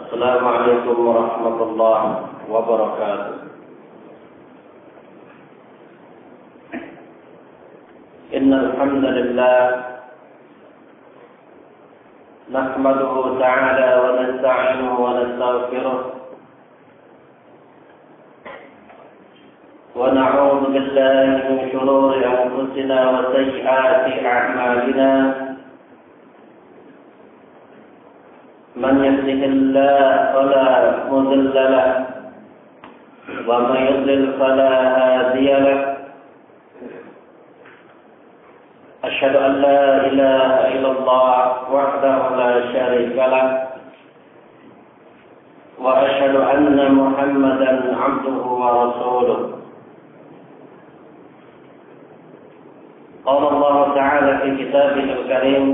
السلام عليكم ورحمة الله وبركاته. إن الحمد لله نحمده تعالى ونستعينه ونستغفره ونعوذ بالله من شرور أنفسنا وسيئات أعمالنا. من يهده الله فلا مضل له ومن يضلل فلا هادي له. أشهد أن لا إله إلا الله وحده لا شريك له وأشهد أن محمدا عبده ورسوله. قال الله تعالى في كتابه الكريم: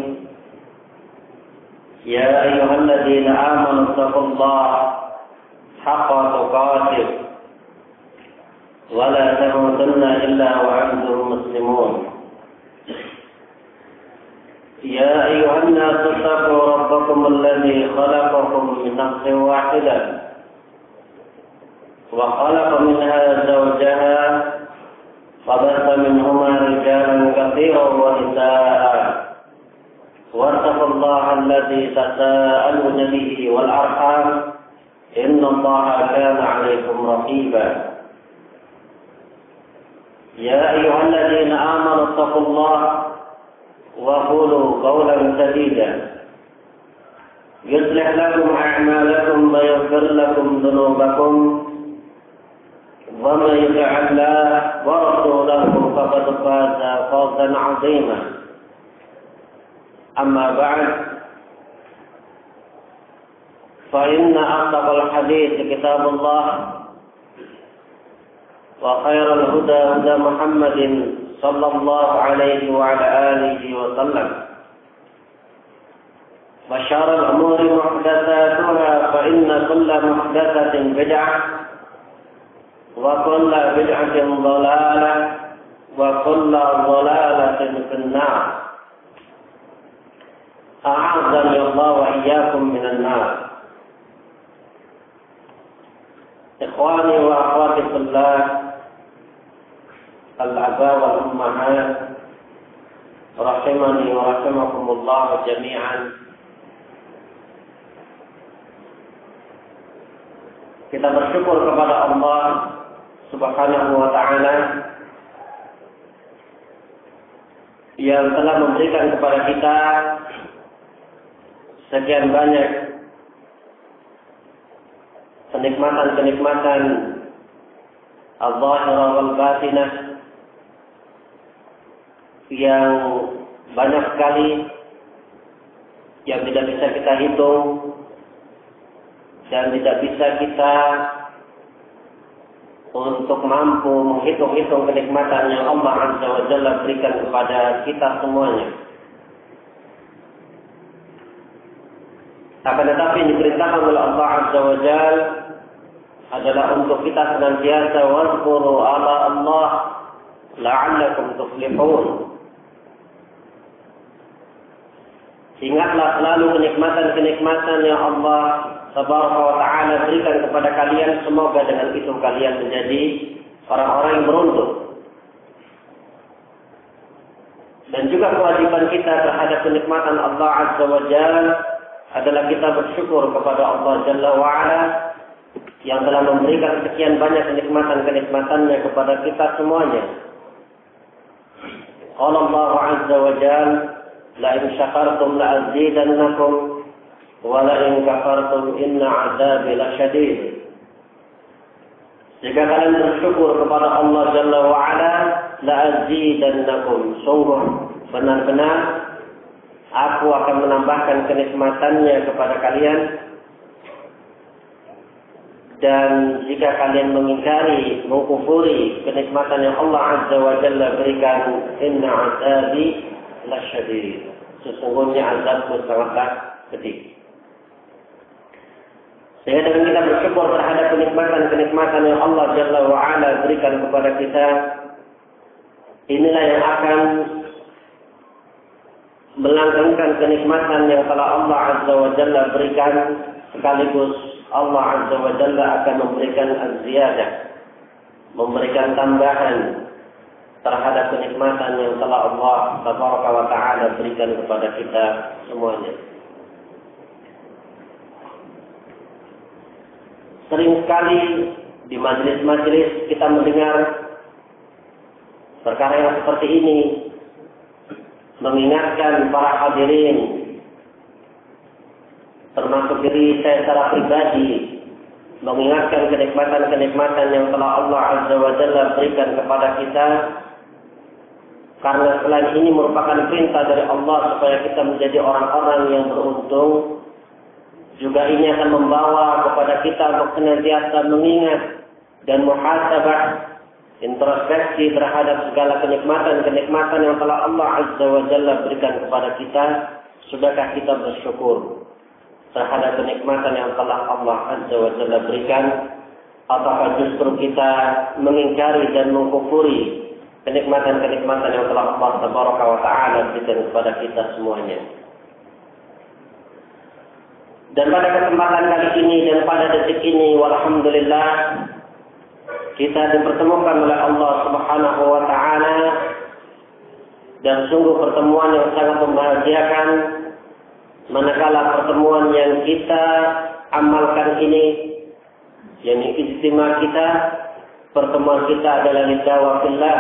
يا أيها الذين آمنوا اتقوا الله حق تقاته ولا تموتن إلا وأنتم مسلمون. يا أيها الناس اتقوا ربكم الذي خلقكم من نفس واحدة وخلق منها زوجها وبث منهما رجالا كثيرا ونساء واتقوا الله الذي تساءلون به والأرحام إن الله كان عليكم رقيبا. يا أيها الذين آمنوا اتقوا الله وقولوا قولا سديدا يصلح لكم أعمالكم ويغفر لكم ذنوبكم ومن يطع الله ورسوله فقد فاز فوزا عظيما. أما بعد فإن أصدق الحديث كتاب الله وخير الهدى هدى محمد صلى الله عليه وعلى آله وسلم وشر الأمور محدثاتها فإن كل محدثة بدعة وكل بدعة ضلالة وكل ضلالة في النار. أعاذني الله وإياكم من النار. إخواني وأخواتي في الله الآباء والأمهات رحمني ورحمكم الله جميعا. Kita bersyukur kepada Allah Subhanahu wa ta'ala yang telah memberikan kepada kita sekian banyak kenikmatan-kenikmatan al-zahirah wal batinah yang banyak sekali yang tidak bisa kita hitung dan tidak bisa kita untuk mampu menghitung-hitung kenikmatan yang Allah Azza wa Jalla berikan kepada kita semuanya. Akan tetapi yang diperintahkan oleh Allah Azza wa Jalla adalah untuk kita senantiasa wazkuru ala Allah la'allakum tuflihun. Ingatlah selalu kenikmatan-kenikmatan yang Allah Tabaraka wa ta'ala berikan kepada kalian, semoga dengan itu kalian menjadi orang-orang yang beruntung. Dan juga kewajiban kita terhadap kenikmatan Allah Azza wa Jalla adalah kita bersyukur kepada Allah Jalla wa Ala yang telah memberikan sekian banyak kenikmatan-kenikmatannya kepada kita semuanya. Qala Allah Azza wa Jalla, la in syakartum la azidannakum wa la in kafartum inna 'adzabi lasyadid. Jika kalian bersyukur kepada Allah Jalla wa Ala, la azidannakum, sungguh benar-benar aku akan menambahkan kenikmatannya kepada kalian. Dan jika kalian mengingkari, mengkufuri kenikmatan yang Allah Azza wa Jalla berikan, inna 'adzabi lasyadid, sesungguhnya azabku sangatlah pedih. Sehingga dengan kita bersyukur terhadap kenikmatan-kenikmatan yang Allah Jalla wa Ala berikan kepada kita, inilah yang akan melanggengkan kenikmatan yang telah Allah Azza wa Jalla berikan, sekaligus Allah Azza wa Jalla akan memberikan az-ziyadah, memberikan tambahan terhadap kenikmatan yang telah Allah Tabaraka wa Ta'ala berikan kepada kita semuanya. Sering sekali di majelis-majelis kita mendengar perkara yang seperti ini, mengingatkan para hadirin, termasuk diri saya secara pribadi, mengingatkan kenikmatan-kenikmatan yang telah Allah Azza wa Jalla berikan kepada kita, karena selain ini merupakan perintah dari Allah supaya kita menjadi orang-orang yang beruntung. Juga ini akan membawa kepada kita untuk senantiasa mengingat dan muhasabah, introspeksi terhadap segala kenikmatan-kenikmatan yang telah Allah Azza wa Jalla berikan kepada kita. Sudahkah kita bersyukur terhadap kenikmatan yang telah Allah Azza wa Jalla berikan, ataukah justru kita mengingkari dan mengkufuri kenikmatan-kenikmatan yang telah Allah Tabaraka wa Ta'ala berikan kepada kita semuanya. Dan pada kesempatan kali ini dan pada detik ini, walhamdulillah, kita dipertemukan oleh Allah Subhanahu wa Ta'ala, dan sungguh pertemuan yang sangat membahagiakan, manakala pertemuan yang kita amalkan ini, yakni ijtima kita, pertemuan kita adalah lillah wa fillah,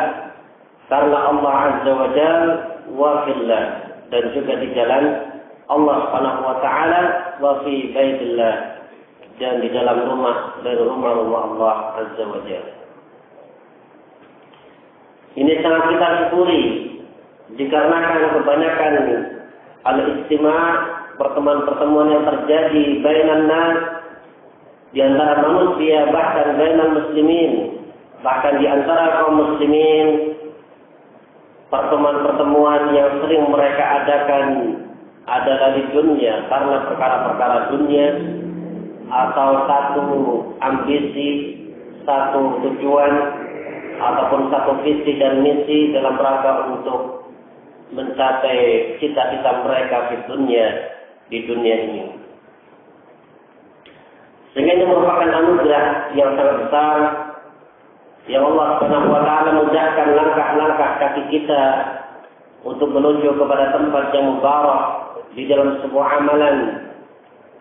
karena Allah Azza wa Jalla wa fillah, dan juga di jalan Allah Subhanahu wa Ta'ala, wa fi baitillah, dan di dalam rumah dari rumah-rumah Allah Azza wa Jalla. Ini sangat kita syukuri dikarenakan kebanyakan al-istima', pertemuan-pertemuan yang terjadi bainan nas, di antara manusia, bahkan bainal muslimin, bahkan di antara kaum muslimin, pertemuan-pertemuan yang sering mereka adakan adalah di dunia karena perkara-perkara dunia, atau satu ambisi, satu tujuan, ataupun satu visi dan misi dalam rangka untuk mencapai cita-cita mereka di dunia ini. Sehingga ini merupakan anugerah yang sangat besar yang Allah Subhanahu wa Ta'ala mudahkan langkah-langkah kaki kita untuk menuju kepada tempat yang mubarak di dalam sebuah amalan,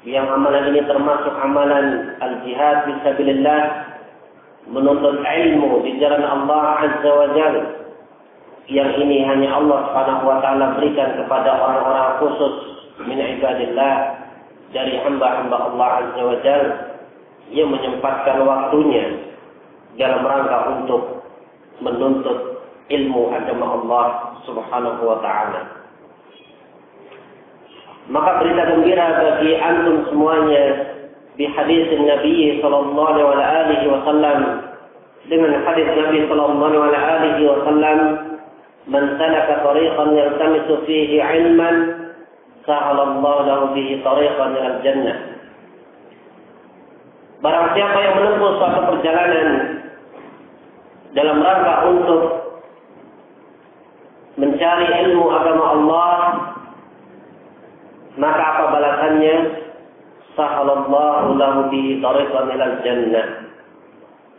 yang amalan ini termasuk amalan al-jihad fisabilillah, menuntut ilmu di jalan Allah Azza wa Jalla, yang ini hanya Allah Subhanahu wa Ta'ala berikan kepada orang-orang khusus min ibadillah, dari hamba-hamba Allah Azza wa Jalla yang menyempatkan waktunya dalam rangka untuk menuntut ilmu agama Allah Subhanahu wa Ta'ala. Maka berita gembira bagi antum semuanya di hadis Nabi sallallahu alaihi wasallam, dengan hadis Nabi sallallahu alaihi wasallam, "Man salaka tariqan yaltamisu fihi 'ilman, sahalallahu lahu bihi tariqan ilal jannah." Barang siapa yang menempuh suatu perjalanan dalam rangka untuk mencari ilmu agama Allah, maka apa balasannya? Sahalallahu lahu bihi tariqan ilal jannah.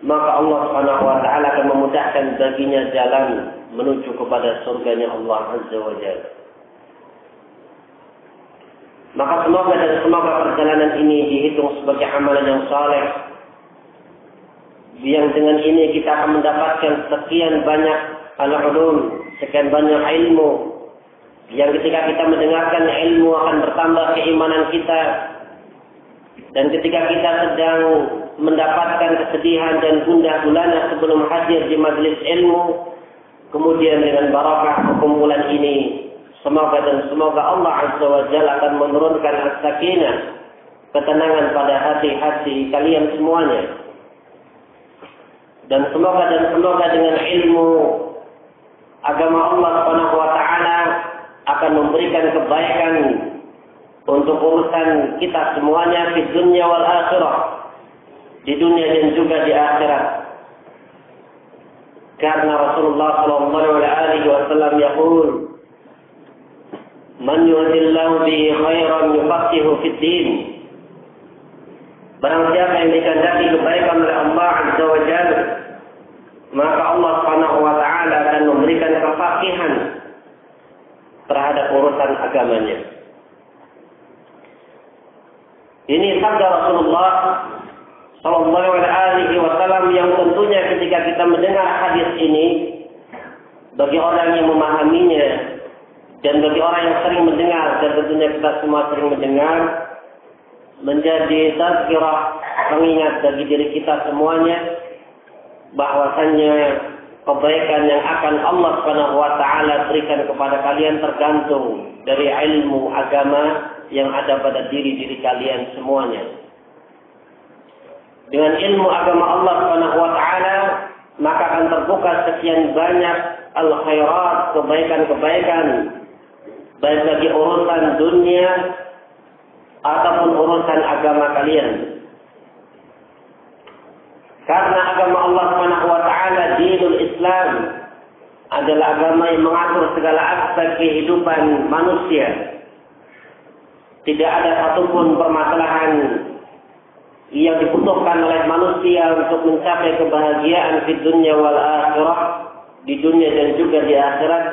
Maka Allah Subhanahu wa Ta'ala akan memudahkan baginya jalan menuju kepada surganya Allah Azza wa Jalla. Maka semoga perjalanan ini dihitung sebagai amalan yang saleh, yang dengan ini kita akan mendapatkan sekian banyak al-ulum, sekian banyak ilmu, yang ketika kita mendengarkan ilmu akan bertambah keimanan kita, dan ketika kita sedang mendapatkan kesedihan dan gundah gulana sebelum hadir di majelis ilmu, kemudian dengan barakah perkumpulan ini, semoga Allah Azza wa Jalla akan menurunkan as-sakinah, ketenangan pada hati-hati kalian semuanya. Dan semoga dengan ilmu agama Allah Subhanahu wa Ta'ala akan memberikan kebaikan untuk urusan kita semuanya di dunia wal akhirah, di dunia dan juga di akhirat. Karena Rasulullah sallallahu alaihi wasallam yaqul, Man yuridillahu bihi khairan yufaqihu fid din. Barang siapa yang dikehendaki kebaikan oleh Allah Azza wa Jalla, maka Allah Subhanahu wa taala akan memberikan kefaqihan terhadap urusan agamanya. Ini sabda Rasulullah sallallahu alaihi wasallam yang tentunya ketika kita mendengar hadis ini, bagi orang yang memahaminya dan bagi orang yang sering mendengar, dan tentunya kita semua sering mendengar, menjadi tazkirah, pengingat bagi diri kita semuanya bahwasannya kebaikan yang akan Allah Subhanahu wa taala berikan kepada kalian tergantung dari ilmu agama yang ada pada diri-diri kalian semuanya. Dengan ilmu agama Allah Subhanahu wa taala, maka akan terbuka sekian banyak al-khairat, kebaikan-kebaikan, baik bagi urusan dunia ataupun urusan agama kalian. Karena agama Allah Subhanahu wa taala, dinul Islam, adalah agama yang mengatur segala aspek kehidupan manusia. Tidak ada satupun permasalahan yang dibutuhkan oleh manusia untuk mencapai kebahagiaan di dunia wal akhirah, di dunia dan juga di akhirat,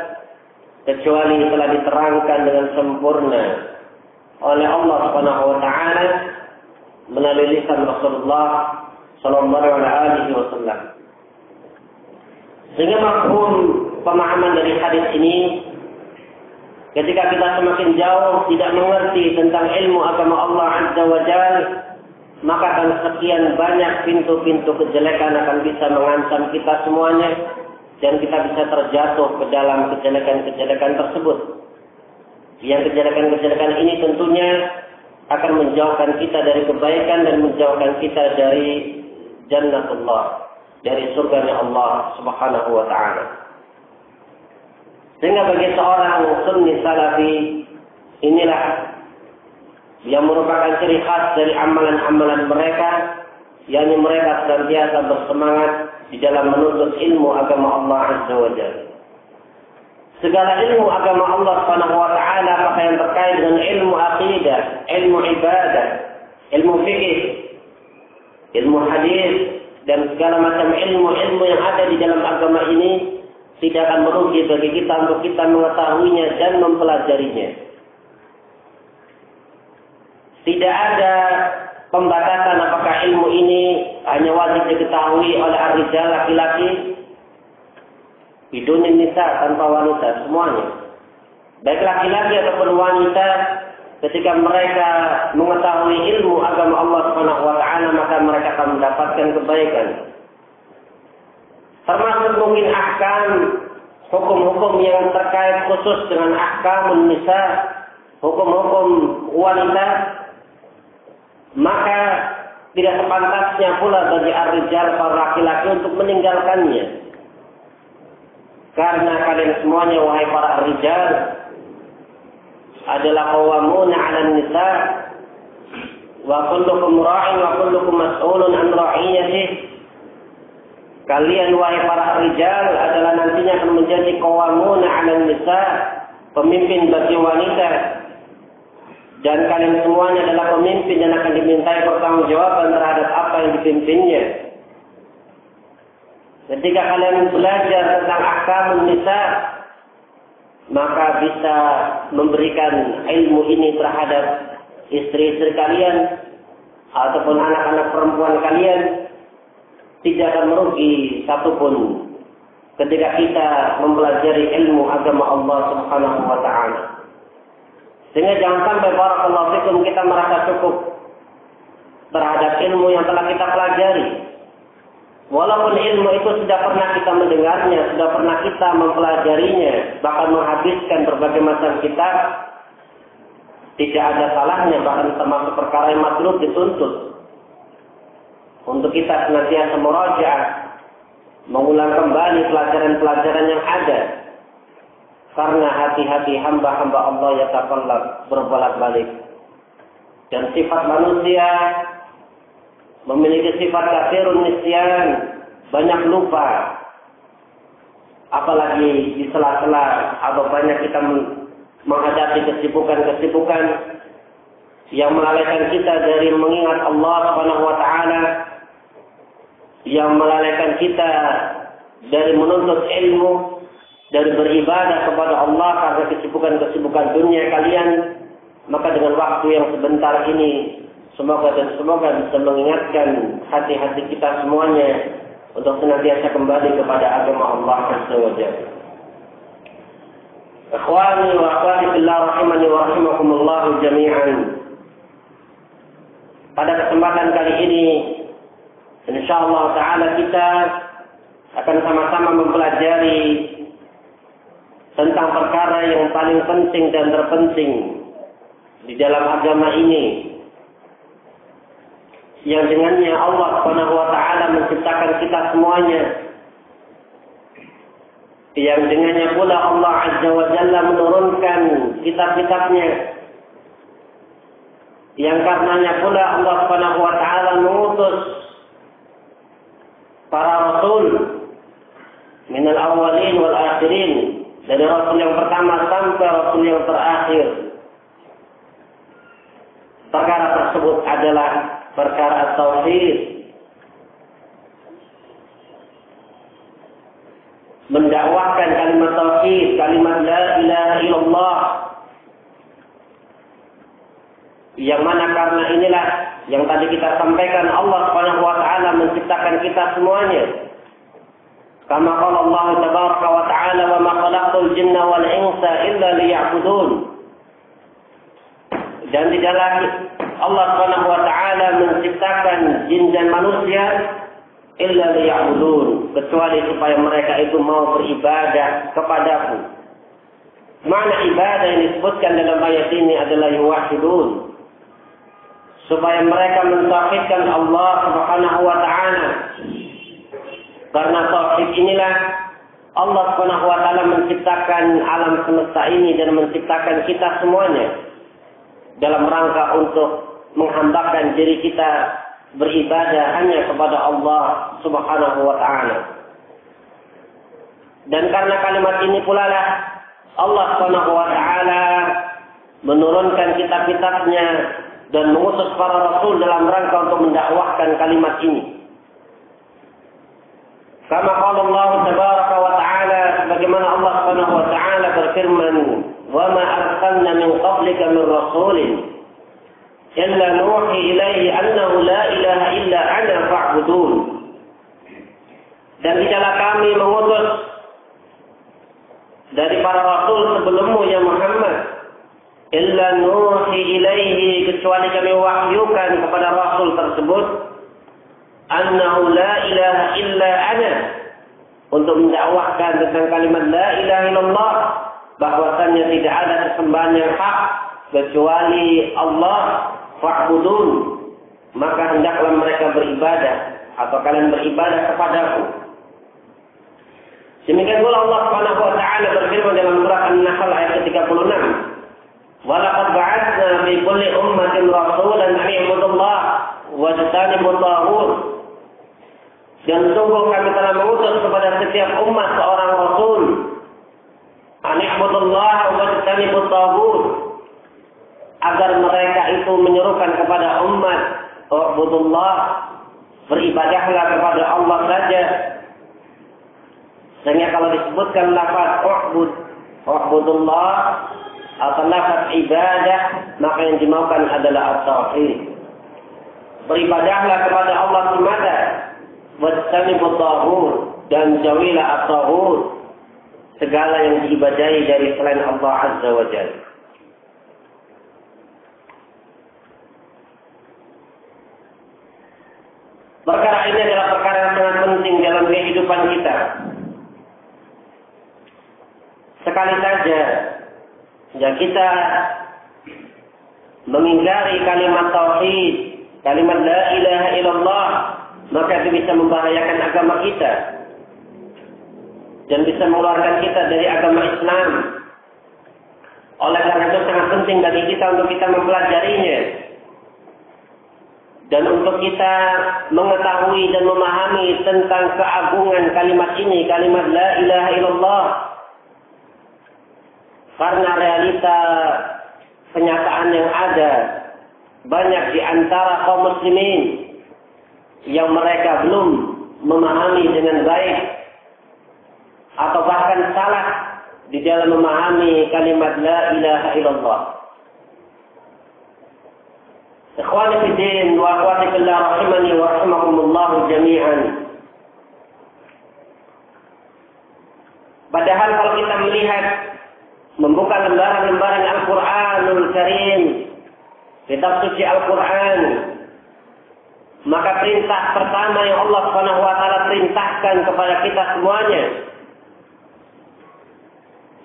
kecuali telah diterangkan dengan sempurna oleh Allah Subhanahu wa taala melalui lisan Rasulullah sallallahu alaihi wasallam. Sehingga mafhum pemahaman dari hadis ini, ketika kita semakin jauh tidak mengerti tentang ilmu agama Allah Azza wa Jalla, maka akan sekian banyak pintu-pintu kejelekan akan bisa mengancam kita semuanya, dan kita bisa terjatuh ke dalam kejelekan-kejelekan tersebut. Yang kejelekan-kejelekan ini tentunya akan menjauhkan kita dari kebaikan dan menjauhkan kita dari jannatullah, dari surganya Allah Subhanahu wa taala. Sehingga bagi seorang sunni salafi, inilah yang merupakan ciri khas dari amalan-amalan mereka, yakni mereka senantiasa bersemangat di dalam menuntut ilmu agama Allah Azza wa Jalla. Segala ilmu agama Allah Subhanahu wa taala, maka yang terkait dengan ilmu aqidah, ilmu ibadah, ilmu fikih, ilmu hadis, dan segala macam ilmu-ilmu yang ada di dalam agama ini tidak akan merugi bagi kita untuk kita mengetahuinya dan mempelajarinya. Tidak ada pembatasan apakah ilmu ini hanya wajib diketahui oleh ar-rijal, laki-laki, bidunin nisa, tanpa wanita, semuanya. Baik laki-laki ataupun wanita, ketika mereka mengetahui ilmu agama Allah Subhanahu wa taala, maka mereka akan mendapatkan kebaikan. Termasuk mungkin ahkam, hukum-hukum yang terkait khusus dengan ahkamun nisa, hukum-hukum wanita, maka tidak sepantasnya pula bagi ar-rijal, para laki-laki, untuk meninggalkannya. Karena kalian semuanya, wahai para ar-rijal, adalah qawwamuna 'alan nisa, wa kullukum ra'in wa kullukum mas'ulun an ra'iyatihi. Kalian wahai para rijal adalah nantinya akan menjadi qawwamuna 'alan nisa, pemimpin bagi wanita, dan kalian semuanya adalah pemimpin dan akan dimintai pertanggungjawaban terhadap apa yang dipimpinnya. Ketika kalian belajar tentang ahkamun nisa, maka bisa memberikan ilmu ini terhadap istri-istri kalian ataupun anak-anak perempuan kalian. Tidak akan merugi satupun ketika kita mempelajari ilmu agama Allah Subhanahu wa taala. Sehingga jangan sampai barakallahu fikum kita merasa cukup terhadap ilmu yang telah kita pelajari. Walaupun ilmu itu sudah pernah kita mendengarnya, sudah pernah kita mempelajarinya, bahkan menghabiskan berbagai macam kitab, tidak ada salahnya, bahkan termasuk perkara yang matlub dituntut untuk kita senantiasa murajaah, mengulang kembali pelajaran-pelajaran yang ada. Karena hati-hati hamba-hamba Allah yataqallab, berbolak-balik. Dan sifat manusia memiliki sifat katsirun nisyan, banyak lupa. Apalagi di sela-sela atau banyak kita menghadapi kesibukan-kesibukan yang melalaikan kita dari mengingat Allah Subhanahu wa taala, yang melalaikan kita dari menuntut ilmu, dari beribadah kepada Allah karena kesibukan-kesibukan dunia kalian, maka dengan waktu yang sebentar ini semoga bisa mengingatkan hati-hati kita semuanya untuk senantiasa kembali kepada agama Allah Azza wa Jalla. Ikhwani wa akhwati fillah rahimani wa rahimakumullah jami'an. Pada kesempatan kali ini insyaallah taala kita akan sama-sama mempelajari tentang perkara yang paling penting dan terpenting di dalam agama ini, yang dengannya Allah Subhanahu wa taala menciptakan kita semuanya, yang dengannya pula Allah Azza wa Jalla menurunkan kitab-kitabnya, yang karenanya pula Allah Subhanahu wa taala mengutus para rasul minal awwalin wal akhirin, dari rasul yang pertama sampai rasul yang terakhir. Perkara tersebut adalah perkara tauhid, mendakwahkan kalimat tauhid, kalimat la ilaha illallah, yang mana karena inilah yang tadi kita sampaikan, Allah Subhanahu wa taala menciptakan kita semuanya. Kama qala Allah tabaraka wa taala, wa ma khalaqtul jinna wal insa illa liya'budun. Dan tidaklah Allah Subhanahu wa taala menciptakan jin dan manusia illa liya'budun, kecuali supaya mereka itu mau beribadah kepadaku. Makna ibadah yang disebutkan dalam ayat ini adalah yuwahhidun, supaya mereka mentauhidkan Allah Subhanahu wa taala. Karena tauhid inilah Allah Subhanahu wa taala menciptakan alam semesta ini dan menciptakan kita semuanya dalam rangka untuk menghambakan diri kita beribadah hanya kepada Allah Subhanahu wa taala. Dan karena kalimat ini pula lah Allah Subhanahu wa taala menurunkan kitab-kitabnya dan mengutus para rasul dalam rangka untuk mendakwahkan kalimat ini. Kama qala Allah tabaraka wa ta'ala, bagaimana Allah Subhanahu wa ta'ala berfirman, "Wa ma arsalna min qablika min rasulin illa nuhi ilaihi annahu la ilaha illa ana fa'budun." Dan tidaklah kami mengutus dari para rasul sebelummu ya Muhammad, illa nuhi ilaihi, kecuali kami wahyukan kepada rasul tersebut, annahu la ilaha illa ana, untuk mendakwahkan tentang kalimat la ilaha illallah, bahwasannya tidak ada sesembahan yang hak kecuali Allah, fa'budun, maka hendaklah mereka beribadah atau kalian beribadah kepadaku. Demikian pula Allah Subhanahu wa taala berfirman dalam surah An-Nahl ayat ke-36, "Wa laqad ba'atsna fi kulli ummatin rasulan an i'budullah wajtanibut taghut." Dan sungguh kami telah mengutus kepada setiap umat seorang rasul, an i'budullah wajtanibut taghut, agar mereka itu menyerukan kepada umat, "Ubudullah", beribadahlah kepada Allah saja. Sehingga kalau disebutkan lafaz ubudullah atau lafaz ibadah, maka yang dimaukan adalah at-tauhid. Beribadahlah kepada Allah semata, wajtanibut taghut, dan jauhilah at-taghut, segala yang diibadahi dari selain Allah Azza wa Jalla. Perkara ini adalah perkara yang sangat penting dalam kehidupan kita. Sekali saja jika kita mengingkari kalimat tauhid, kalimat la ilaha illallah, maka itu bisa membahayakan agama kita dan bisa mengeluarkan kita dari agama Islam. Oleh karena itu sangat penting bagi kita untuk kita mempelajarinya dan untuk kita mengetahui dan memahami tentang keagungan kalimat ini, kalimat la ilaha illallah. karena realita kenyataan yang ada, banyak di antara kaum muslimin yang mereka belum memahami dengan baik atau bahkan salah di dalam memahami kalimat la ilaha illallah. Ikhwani fi din wa akhwati fillah rahimani wa rahimakumullah jami'an. Padahal kalau kita melihat membuka lembaran-lembaran Al-Qur'anul Karim, kitab suci Al-Qur'an, maka perintah pertama yang Allah Subhanahu wa taala perintahkan kepada kita semuanya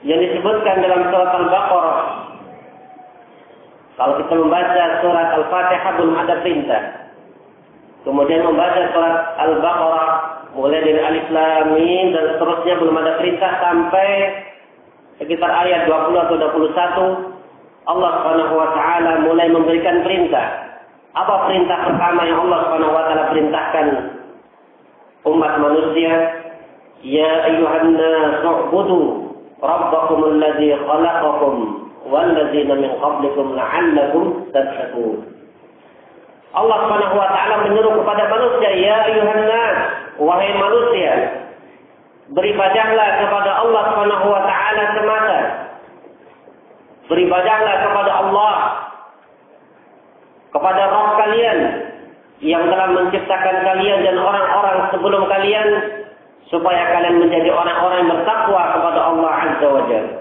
yang disebutkan dalam surat Al-Baqarah. Kalau kita membaca surat Al-Fatihah belum ada perintah. Kemudian membaca surat Al-Baqarah mulai dari Alif Lam Mim dan seterusnya belum ada perintah sampai sekitar ayat 20 atau 21 Allah Subhanahu wa taala mulai memberikan perintah. Apa perintah pertama yang Allah Subhanahu wa taala perintahkan umat manusia? Ya ayyuhan nas u'budu rabbakumul ladzi khalaqakum wal ladzina min qablikum la'allakum tattaqun. Allah Subhanahu wa taala menyuruh kepada manusia, ya ayyuhan nas, wahai manusia, beribadahlah kepada Allah Subhanahu wa taala semata. Beribadahlah kepada Allah, kepada Rabb kalian yang telah menciptakan kalian dan orang-orang sebelum kalian, supaya kalian menjadi orang-orang yang bertakwa kepada Allah Azza wa Jalla.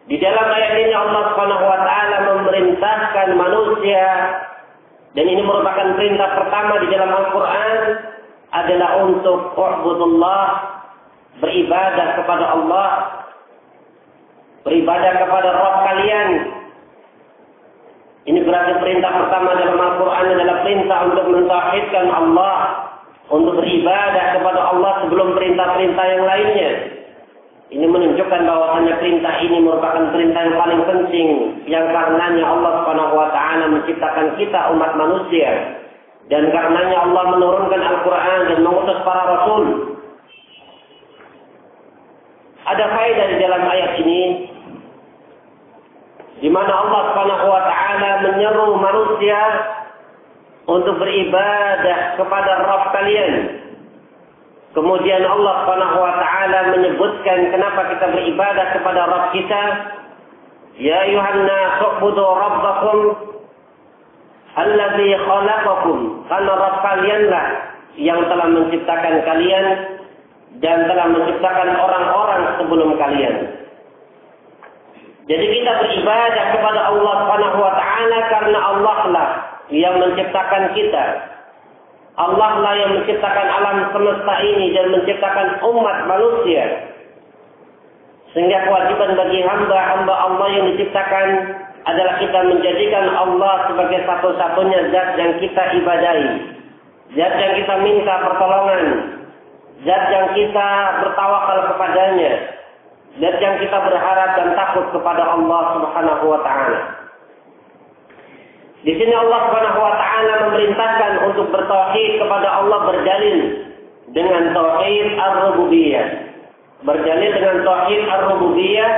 Di dalam ayat ini Allah Subhanahu wa taala memerintahkan manusia, dan ini merupakan perintah pertama di dalam Al-Qur'an, adalah untuk u'budullah, beribadah kepada Allah, beribadah kepada Rabb kalian. Ini berarti perintah pertama dalam Al-Quran adalah perintah untuk mentauhidkan Allah, untuk beribadah kepada Allah sebelum perintah-perintah yang lainnya. Ini menunjukkan bahwasanya perintah ini merupakan perintah yang paling penting, yang karenanya Allah Subhanahu wa taala menciptakan kita umat manusia, dan karenanya Allah menurunkan Al-Quran dan mengutus para rasul. Ada faedah di dalam ayat ini, di mana Allah Subhanahu wa taala menyeru manusia untuk beribadah kepada Rabb kalian. Kemudian Allah Subhanahu wa taala menyebutkan kenapa kita beribadah kepada Rabb kita. Ya ayyuhan nas u'budu rabbakum alladzi khalaqakum. Karena Rabb kalianlah yang telah menciptakan kalian dan telah menciptakan orang-orang sebelum kalian. Jadi kita beribadah kepada Allah Subhanahu wa taala karena Allah lah yang menciptakan kita. Allah lah yang menciptakan alam semesta ini dan menciptakan umat manusia. Sehingga kewajiban bagi hamba-hamba Allah yang diciptakan adalah kita menjadikan Allah sebagai satu-satunya zat yang kita ibadahi, zat yang kita minta pertolongan, zat yang kita bertawakal kepadanya, zat yang kita berharap dan takut kepada Allah Subhanahu wa taala. Di sini Allah Subhanahu wa taala memerintahkan untuk bertauhid kepada Allah berdalil dengan tauhid ar-rububiyah. Berdalil dengan tauhid ar-rububiyah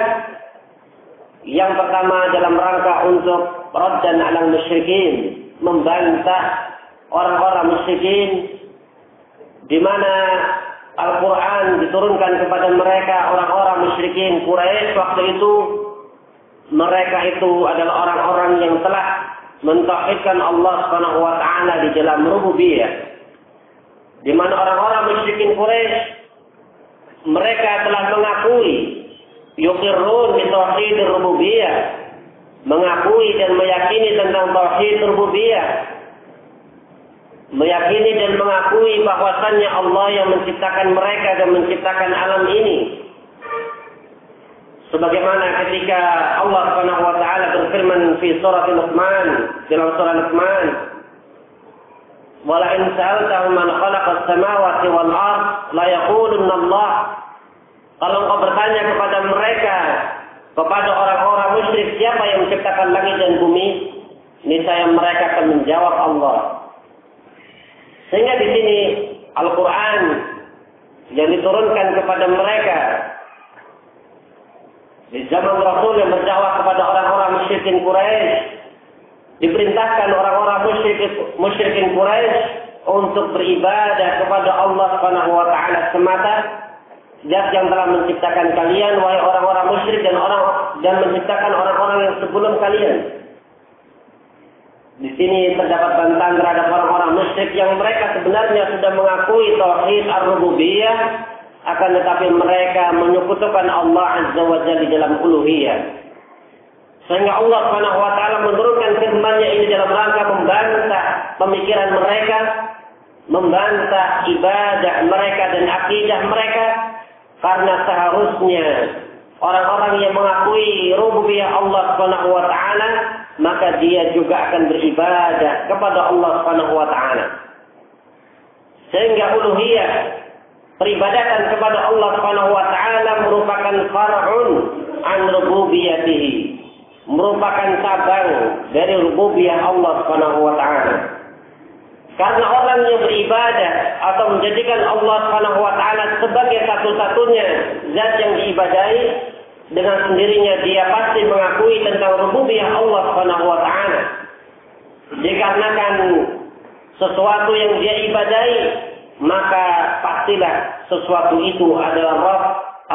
yang pertama dalam rangka untuk raddan 'alal musyrikin, membantah orang-orang musyrikin di mana Al-Quran diturunkan kepada mereka, orang-orang musyrikin Quraisy waktu itu. Mereka itu adalah orang-orang yang telah mentauhidkan Allah Subhanahu wa taala di dalam rububiyah. Di mana orang-orang musyrikin Quraisy mereka telah mengakui yuqirrun bi tauhid rububiyah, mengakui dan meyakini tentang tauhid rububiyah, meyakini dan mengakui bahwasannya Allah yang menciptakan mereka dan menciptakan alam ini. Sebagaimana ketika Allah Subhanahu wa taala berfirman di surah Luqman, dalam surah Luqman, "Wa la in sa'altahum man khalaqa as-samawati wal ard la yaqulunna Allah." Kalau engkau bertanya kepada mereka, kepada orang-orang musyrik, siapa yang menciptakan langit dan bumi, niscaya mereka akan menjawab Allah. Sehingga di sini Al-Quran yang diturunkan kepada mereka Di zaman Rasul yang berdakwah kepada orang-orang musyrikin Quraisy, diperintahkan orang-orang musyrikin Quraisy untuk beribadah kepada Allah Subhanahu wa taala semata, Zat yang telah menciptakan kalian wahai orang-orang musyrik dan menciptakan orang-orang yang sebelum kalian. Di sini terdapat bantahan terhadap orang-orang musyrik yang mereka sebenarnya sudah mengakui tauhid ar-rububiyah, akan tetapi mereka menyekutukan Allah Azza wa Jalla di dalam uluhiyah. Sehingga Allah Subhanahu wa taala menurunkan firman-Nya ini dalam rangka membantah pemikiran mereka, membantah ibadah mereka dan akidah mereka, karena seharusnya orang-orang yang mengakui rububiyah Allah Subhanahu wa taala, maka dia juga akan beribadah kepada Allah Subhanahu wa taala. Sehingga uluhiyah, peribadatan kepada Allah Subhanahu wa taala merupakan far'un an rububiyatihi, merupakan cabang dari rububiyah Allah Subhanahu wa taala. Karena orang yang beribadah atau menjadikan Allah Subhanahu wa taala sebagai satu-satunya zat yang diibadahi, dengan sendirinya dia pasti mengakui tentang rububiyah Allah Subhanahu wa taala. Dikarenakan sesuatu yang dia ibadahi, maka pastilah sesuatu itu adalah Rabb,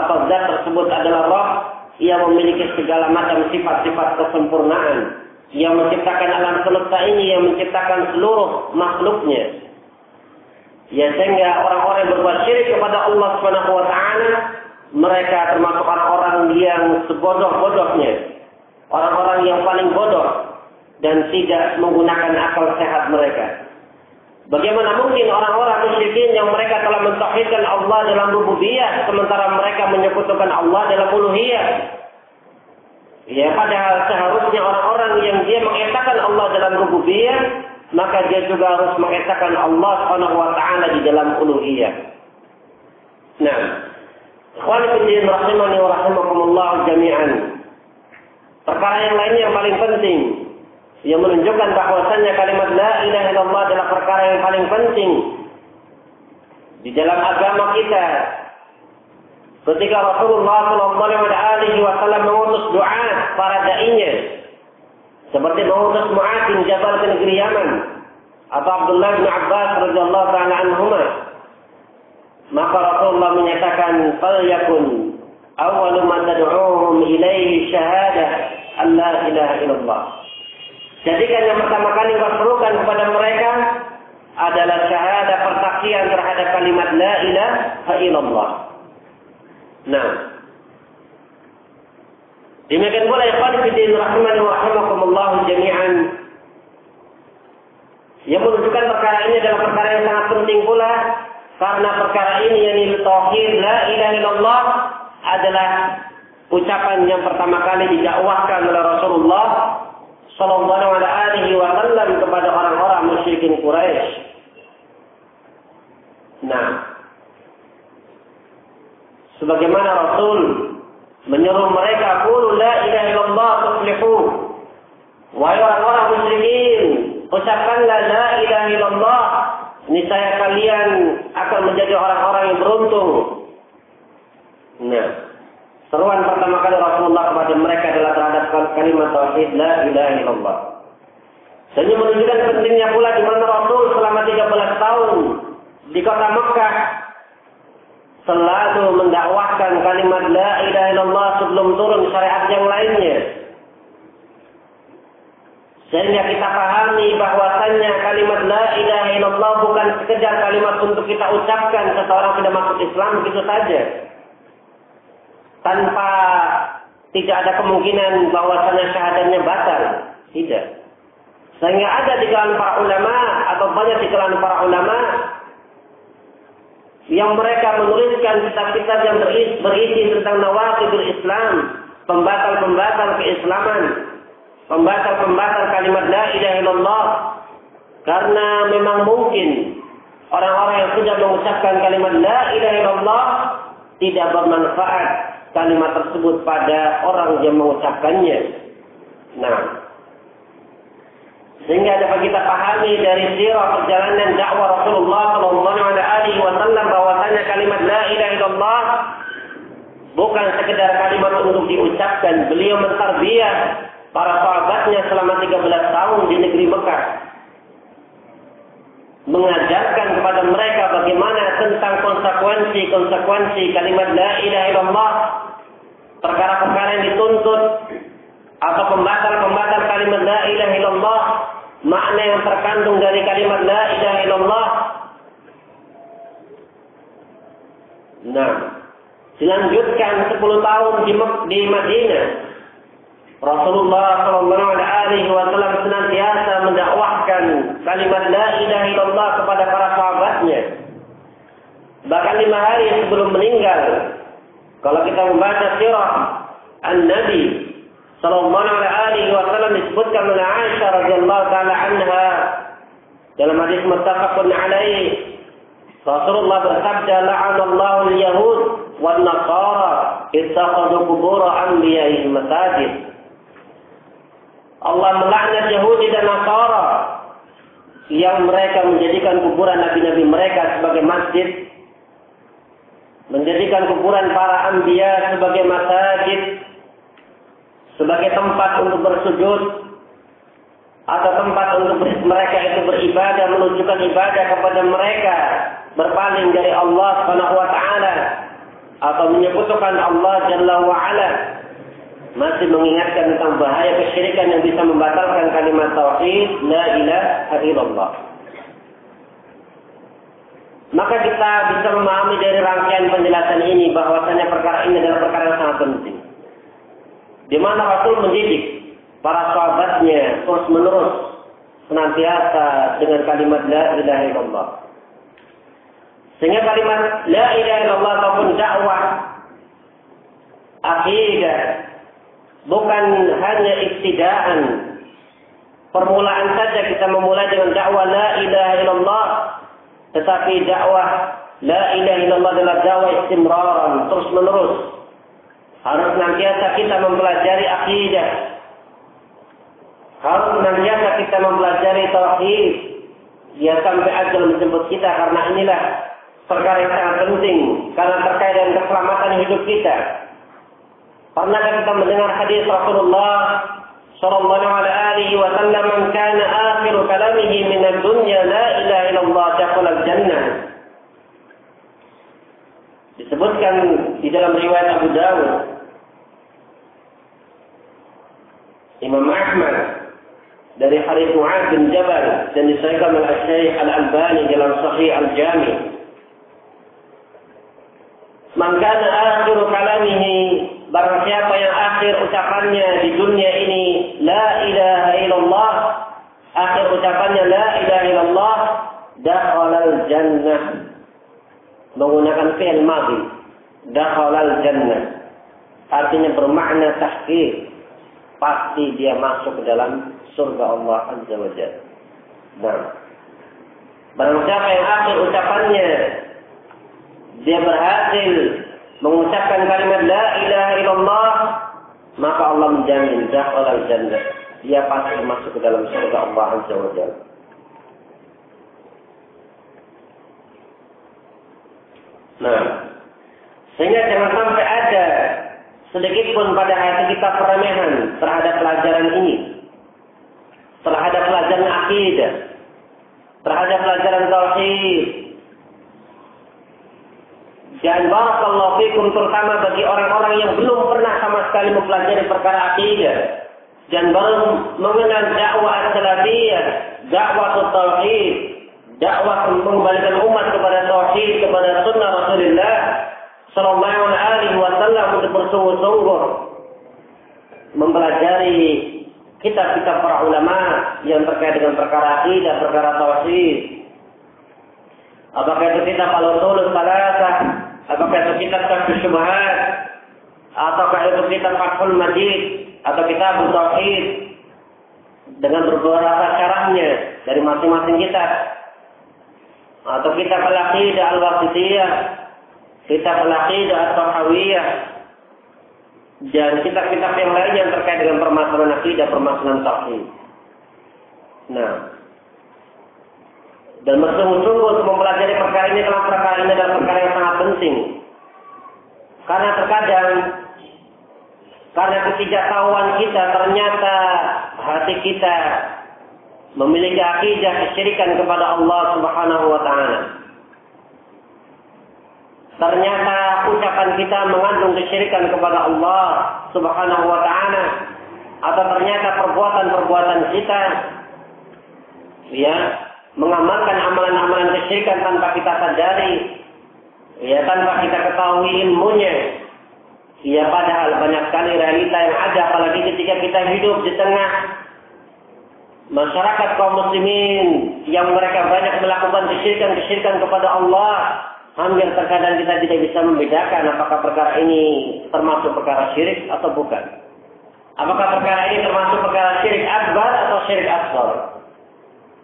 atau zat tersebut adalah Rabb yang memiliki segala macam sifat-sifat kesempurnaan, yang menciptakan alam semesta ini, yang menciptakan seluruh makhluknya. Ya, sehingga orang-orang yang berbuat syirik kepada Allah Subhanahu wa taala, mereka termasuk orang-orang yang sebodoh-bodohnya, orang-orang yang paling bodoh dan tidak menggunakan akal sehat mereka. Bagaimana mungkin orang-orang musyrikin yang mereka telah mentauhidkan Allah dalam rububiyah, sementara mereka menyekutukan Allah dalam uluhiyah? Ya, padahal seharusnya orang-orang yang dia mengesahkan Allah dalam rububiyah, maka dia juga harus mengesahkan Allah Subhanahu wa taala di dalam uluhiyah. Nah, ikhwan fillah rahimani wa rahimakumullah jami'an. Perkara yang lainnya yang paling penting, yang menunjukkan bahwasannya kalimat la ilaha illallah adalah perkara yang paling penting di dalam agama kita. Ketika Rasulullah SAW mengutus doa para dai-nya, seperti mengutus Mu'adz bin Jabal ke negeri Yaman, atau Abdullah bin Abbas radhiyallahu ta'ala anhuma, maka Rasulullah menyatakan, "Falyakun awwalu ma tad'uuhum ilaihi syahadah an la ilaha illallah." Jadikan yang pertama kali kau serukan kepada mereka adalah syahadah, persaksian terhadap kalimat la ilaha illallah. Nah, demikian pula ikhwan fillah rahimani wa rahimakumullah jami'an, yang menunjukkan perkara ini adalah perkara yang sangat penting pula, karena perkara ini yakni tauhid la ilaha illallah adalah ucapan yang pertama kali didakwahkan oleh Rasulullah sallallahu alaihi wasallam kepada orang-orang musyrikin Quraisy. Nah, sebagaimana Rasul menyuruh mereka, qulu la ilaha illallah tuflihu. Wahai orang-orang musyrikin, ucapkanlah la ilaha illallah, niscaya kalian akan menjadi orang-orang yang beruntung. Nah, seruan pertama kali Rasulullah kepada mereka adalah terhadap kalimat tauhid la ilaha illallah. Dan ini menunjukkan pentingnya pula di mana Rasul selama 13 tahun di kota Mekah selalu mendakwahkan kalimat la ilaha illallah sebelum turun syariat yang lainnya. Sehingga kita pahami bahwasannya kalimat la ilaha illallah bukan sekedar kalimat untuk kita ucapkan seseorang sudah masuk Islam begitu saja, tanpa tidak ada kemungkinan bahwasannya syahadatnya batal. Tidak. Sehingga ada di kalangan para ulama, atau banyak di kalangan para ulama yang mereka menuliskan kitab-kitab yang berisi tentang nawaqidul Islam, pembatal-pembatal keislaman, pembatal-pembatal kalimat la ilaha illallah. Karena memang mungkin orang-orang yang sudah mengucapkan kalimat la ilaha illallah tidak bermanfaat kalimat tersebut pada orang yang mengucapkannya. Nah, sehingga dapat kita pahami dari sirah perjalanan dakwah Rasulullah sallallahu alaihi wasallam bahwasanya kalimat la ilaha illallah bukan sekedar kalimat untuk diucapkan. Beliau mentarbiyah para sahabatnya selama 13 tahun di negeri Mekah, mengajarkan kepada mereka bagaimana tentang konsekuensi kalimat la ilaha illallah, perkara-perkara yang dituntut atau pembatal kalimat la ilaha illallah, makna yang terkandung dari kalimat la ilaha illallah. Nah, dilanjutkan 10 tahun di Madinah, Rasulullah SAW senantiasa mendakwahkan kalimat la ilaha illallah kepada para sahabatnya. Bahkan 5 hari sebelum meninggal, kalau kita membaca sirah An-Nabi SAW disebutkan oleh Aisyah radhiyallahu taala anha dalam hadis muttafaqun alaih, Rasulullah bersabda, la'anallahu al-yahud wan nasara ittakhadhu qubur anbiya'ihim masajid. Allah melaknat Yahudi dan Nasara yang mereka menjadikan kuburan nabi-nabi mereka sebagai masjid, menjadikan kuburan para anbiya sebagai masjid, sebagai tempat untuk bersujud atau tempat untuk mereka itu beribadah, menunjukkan ibadah kepada mereka, berpaling dari Allah Subhanahu wa taala atau menyekutukan Allah Jalla wa ala. Masih mengingatkan tentang bahaya kesyirikan yang bisa membatalkan kalimat tauhid la ilaha illallah. Maka kita bisa memahami dari rangkaian penjelasan ini bahwasanya perkara ini adalah perkara yang sangat penting, di mana Rasul mendidik para sahabatnya terus menerus senantiasa dengan kalimat la ilaha illallah. Sehingga kalimat la ilaha illallah ataupun dakwah akidah bukan hanya ibtidaan, permulaan saja kita memulai dengan dakwah la ilaha illallah, tetapi dakwah la ilaha illallah adalah dakwah istimraran, terus menerus. Harus senantiasa kita mempelajari akidah, harus senantiasa kita mempelajari tauhid, ya sampai ajal menjemput kita, karena inilah perkara yang sangat penting, karena terkait dengan keselamatan hidup kita. Pernahkah kita mendengar hadis Rasulullah sallallahu alaihi wasallam, "Man kana akhiru kalamihi min ad-dunya la ilaha illallah dakhala al-jannah." Disebutkan di dalam riwayat Abu Dawud, Imam Ahmad dari hadis Mu'adz bin Jabal dan disahihkan oleh Syekh Al-Albani dalam Sahih Al-Jami'. Man kana akhiru kalamihi, barang siapa yang akhir ucapannya di dunia ini la ilaha illallah, akhir ucapannya la ilaha illallah, dakhalal jannah, menggunakan fi'il madhi, dakhalal jannah, artinya bermakna tahqiq, pasti dia masuk ke dalam surga Allah Azza wa Jalla. Nah, barang siapa yang akhir ucapannya dia berhasil mengucapkan kalimat la ilaha illallah, maka Allah menjamin dakhalal jannah, dia pasti masuk ke dalam surga Allah Azza wa Jalla. Nah, sehingga jangan sampai ada sedikit pun pada hati kita peremehan terhadap pelajaran ini, terhadap pelajaran akidah, terhadap pelajaran tauhid. Dan barakallahu fikum, terutama bagi orang-orang yang belum pernah sama sekali mempelajari perkara akidah dan baru mengenal dakwah as-salafiyah, dakwah tauhid, dakwah mengembalikan umat kepada tauhid, kepada sunnah Rasulullah sallallahu alaihi wasallam, untuk bersungguh-sungguh mempelajari kitab-kitab para ulama yang terkait dengan perkara akidah, perkara tauhid. Apakah itu kitab Al-Ushul Tsalatsah, apakah itu kitab Kashfus Syubhat, ataukah itu kitab Fathul Majid, atau kitab Tauhid, dengan beberapa syarahnya dari masing-masing kitab, atau kitab Al-Aqidah Al-Wasithiyah, kitab Al-Aqidah At-Tahawiyah, dan kitab-kitab yang lain yang terkait dengan permasalahan akidah, permasalahan tauhid. Nah, dan bersungguh-sungguh untuk mempelajari perkara ini, karena perkara ini adalah perkara yang sangat penting. Karena terkadang karena ketidaktahuan kita ternyata hati kita memiliki akidah kesyirikan kepada Allah Subhanahu wa taala. Ternyata ucapan kita mengandung kesyirikan kepada Allah Subhanahu wa taala, atau ternyata perbuatan-perbuatan kita mengamalkan amalan-amalan kesyirikan tanpa kita sadari, tanpa kita ketahui ilmunya. Padahal banyak sekali realita yang ada, apalagi ketika kita hidup di tengah masyarakat kaum muslimin yang mereka banyak melakukan kesyirikan kepada Allah. Hampir terkadang kita tidak bisa membedakan apakah perkara ini termasuk perkara syirik atau bukan. Apakah perkara ini termasuk perkara syirik akbar atau syirik asghar.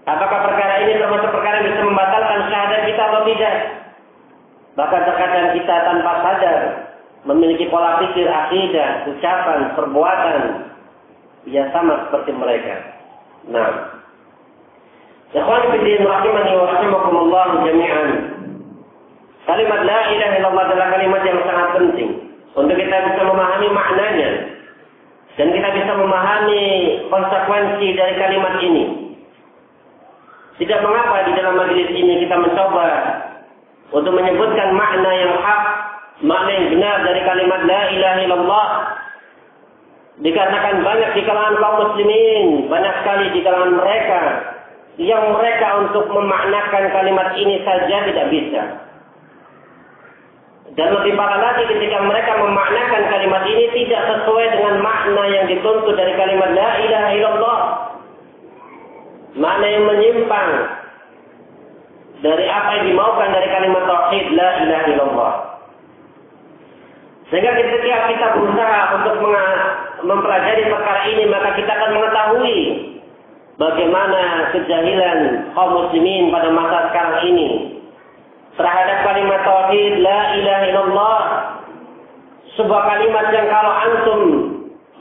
Apakah perkara ini termasuk perkara yang bisa membatalkan syahadat kita atau tidak. Bahkan terkadang kita tanpa sadar memiliki pola pikir, akidah, ucapan, perbuatan sama seperti mereka. Nah, ikhwan fillah rahimani wa rahimakumullah jami'an. Kalimat la ilaha illallah adalah kalimat yang sangat penting untuk kita bisa memahami maknanya dan kita bisa memahami konsekuensi dari kalimat ini. Tidak mengapa di dalam majelis ini kita mencoba untuk menyebutkan makna yang hak, makna yang benar dari kalimat la ilaha illallah. Dikarenakan banyak di kalangan kaum muslimin, banyak sekali di kalangan mereka yang mereka untuk memaknakan kalimat ini saja tidak bisa. Dan lebih parah lagi ketika mereka memaknakan kalimat ini tidak sesuai dengan makna yang dituntut dari kalimat la ilaha illallah. Makna yang menyimpang dari apa yang dimaukan dari kalimat tauhid la ilaha illallah. Sehingga ketika kita berusaha untuk mempelajari perkara ini, maka kita akan mengetahui bagaimana kejahilan kaum muslimin pada masa sekarang ini terhadap kalimat tauhid la ilaha illallah. Sebuah kalimat yang kalau antum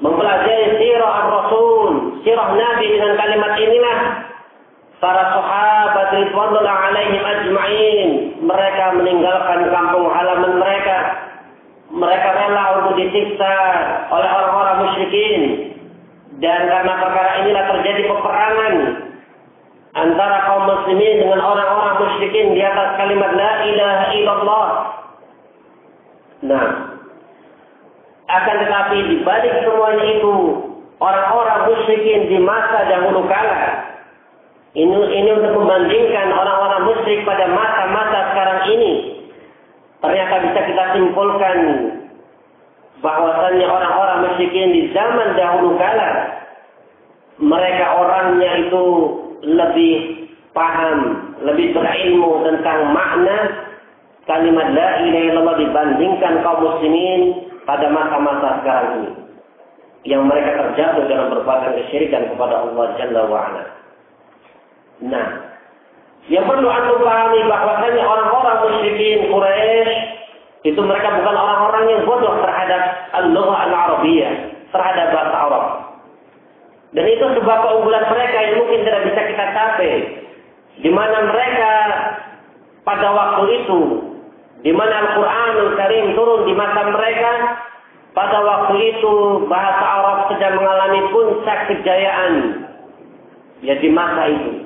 mempelajari sirah ar-rasul, sirah nabi dengan kalimat inilah para sahabat ridwanullah alaihim ajma'in, mereka meninggalkan kampung halaman mereka. Mereka rela untuk disiksa oleh orang-orang musyrikin. Dan karena perkara inilah terjadi peperangan antara kaum muslimin dengan orang-orang musyrikin di atas kalimat la ilaha illallah. Nah, akan tetapi di balik semuanya itu, orang-orang musyrikin di masa dahulu kala, ini untuk membandingkan orang-orang musyrik pada masa-masa sekarang ini, ternyata bisa kita simpulkan bahwasannya orang-orang musyrikin di zaman dahulu kala, mereka orangnya itu lebih paham, lebih berilmu tentang makna kalimat la ilaha illallah dibandingkan kaum muslimin pada masa-masa sekarang ini, yang mereka terjatuh dalam perbuatan kesyirikan kepada Allah Jalla wa'ala. Nah, yang perlu antum pahami bahwasanya orang-orang musyrikin Quraisy itu mereka bukan orang-orang yang bodoh terhadap al-lughah al-arabiyyah, terhadap bahasa Arab. Dan itu sebuah keunggulan mereka yang mungkin tidak bisa kita capai. Di mana mereka pada waktu itu, di mana Al-Qur'anul Karim turun di masa mereka, pada waktu itu bahasa Arab sedang mengalami puncak kejayaan. Ya di masa itu.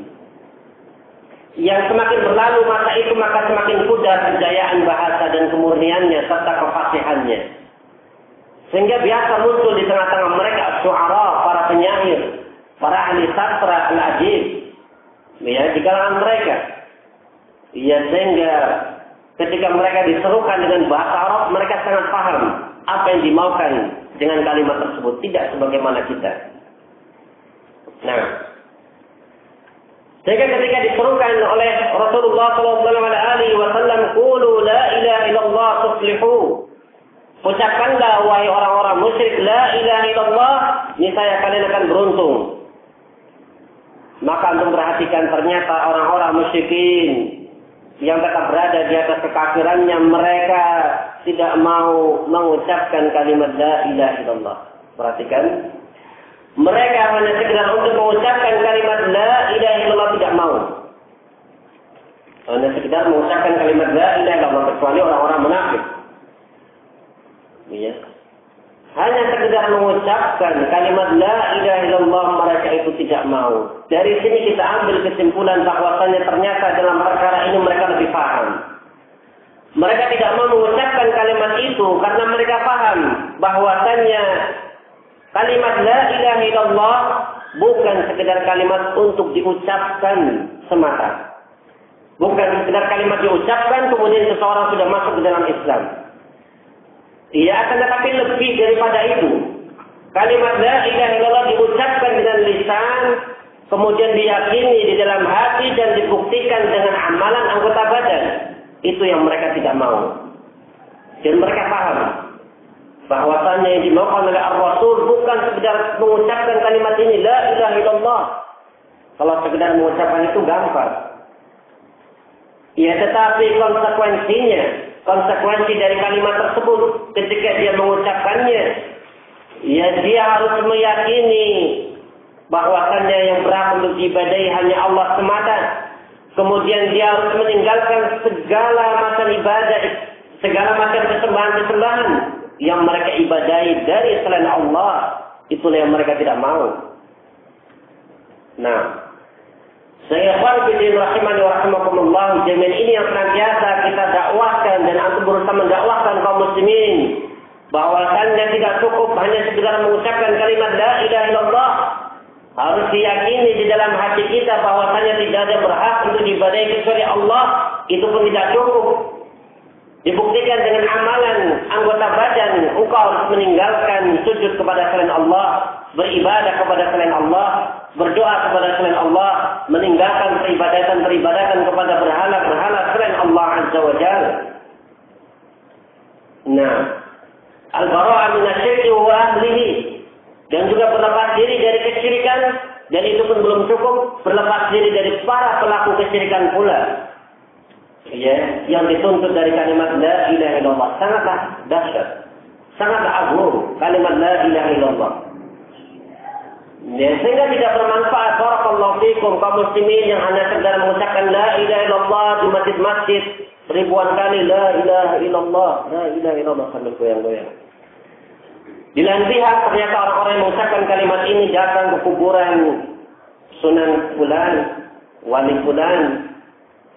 Yang semakin berlalu masa itu, maka semakin pudar kejayaan bahasa dan kemurniannya serta kefasihannya. Sehingga biasa muncul di tengah-tengah mereka syu'ara, para penyair, para ahli sastra, al-adib, di kalangan mereka. Sehingga ketika mereka diserukan dengan bahasa Arab, mereka sangat paham apa yang dimaukan dengan kalimat tersebut, tidak sebagaimana kita. Nah, sehingga ketika diserukan oleh Rasulullah SAW, "Qulu la ilaha illallah tuflihu." Ucapkanlah wahai orang-orang musyrik la ilaha illallah, niscaya kalian akan beruntung. Maka untuk perhatikan ternyata orang-orang musyrikin yang tetap berada di atas kekafirannya, mereka tidak mau mengucapkan kalimat la ilaha illallah. Perhatikan. Mereka hanya sekedar untuk mengucapkan kalimat la ilaha illallah, tidak mau. Hanya sekedar mengucapkan kalimat la ilaha illallah, kecuali orang-orang munafik. Ya. Hanya sekedar mengucapkan kalimat la ilaha illallah mereka itu tidak mau. Dari sini kita ambil kesimpulan bahwasanya ternyata dalam perkara ini mereka lebih paham. Mereka tidak mau mengucapkan kalimat itu karena mereka paham bahwasanya kalimat la ilaha illallah bukan sekedar kalimat untuk diucapkan semata. Bukan sekedar kalimat diucapkan kemudian seseorang sudah masuk ke dalam Islam. Ia akan tetapi lebih daripada itu. Kalimat la ilaha illallah diucapkan dengan lisan, kemudian diyakini di dalam hati dan dibuktikan dengan amalan anggota badan. Itu yang mereka tidak mau. Dan mereka paham bahwasanya yang dimaukan oleh Ar-Rasul bukan sekedar mengucapkan kalimat ini la ilaha illallah. Kalau sekedar mengucapkan itu gampang. Ya, tetapi konsekuensi dari kalimat tersebut ketika dia mengucapkannya, ya dia harus meyakini bahwasannya yang berhak untuk diibadahi hanya Allah semata. Kemudian dia harus meninggalkan segala macam ibadah, segala macam kesembahan-kesembahan yang mereka ibadahi dari selain Allah. Itulah yang mereka tidak mau. Nah, saya khawatirin rahimani wa rahimakumullah, jami'an ini yang senantiasa kita dakwahkan dan antum berusaha mendakwahkan kaum muslimin bahwasannya tidak cukup hanya sekedar mengucapkan kalimat la ilaha illallah. Harus diyakini di dalam hati kita bahwasanya tidak ada berhak untuk diibadahi kecuali Allah. Itu pun tidak cukup. Dibuktikan dengan amalan anggota badan. Engkau harus meninggalkan sujud kepada selain Allah, beribadah kepada selain Allah, berdoa kepada selain Allah, meninggalkan peribadatan kepada berhala-berhala selain Allah Azza wa Jalla. Nah, al-bara'ah minasyirki wa ahlihi. Dan juga berlepas diri dari kesyirikan, dan itu pun belum cukup, berlepas diri dari para pelaku kesyirikan pula. Ya, yang dituntut dari kalimat la ilaha illallah sangatlah dahsyat, sangatlah agung kalimat la ilaha illallah. Ya, sehingga tidak bermanfaat barakallahu fikum kaum muslimin yang hanya sekedar mengucapkan la ilaha illallah di masjid-masjid ribuan kali la ilaha illallah, la ilaha illallah sambil goyang-goyang. Di lain pihak ternyata orang-orang yang mengucapkan kalimat ini datang ke kuburan Sunan Fulan, Wali Fulan,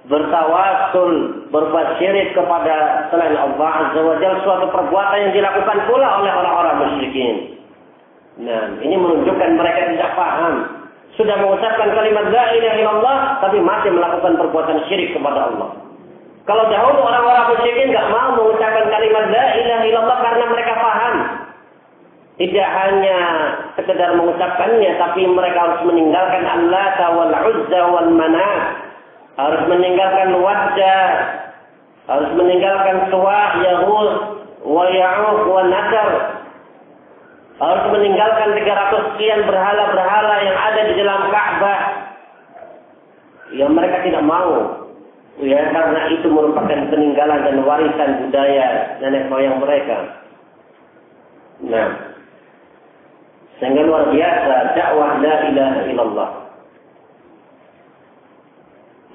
bertawasul, berbuat syirik kepada selain Allah Azza wa Jalla, suatu perbuatan yang dilakukan pula oleh orang-orang musyrikin. Nah, ini menunjukkan mereka tidak paham. Sudah mengucapkan kalimat la ilaha illallah, tapi masih melakukan perbuatan syirik kepada Allah. Kalau dahulu orang-orang musyrikin tidak mau mengucapkan kalimat la ilaha illallah karena mereka paham. Tidak hanya sekedar mengucapkannya, tapi mereka harus meninggalkan Allata wal Uzza wal Manat, harus meninggalkan Wadda, harus meninggalkan Suwa, Yahud, wa Ya'uq, wa Nasr, harus meninggalkan 300 sekian berhala-berhala yang ada di dalam Ka'bah. Yang mereka tidak mau, ya, karena itu merupakan peninggalan dan warisan budaya nenek moyang mereka. Nah, sehingga luar biasa dakwah la ilaha illallah.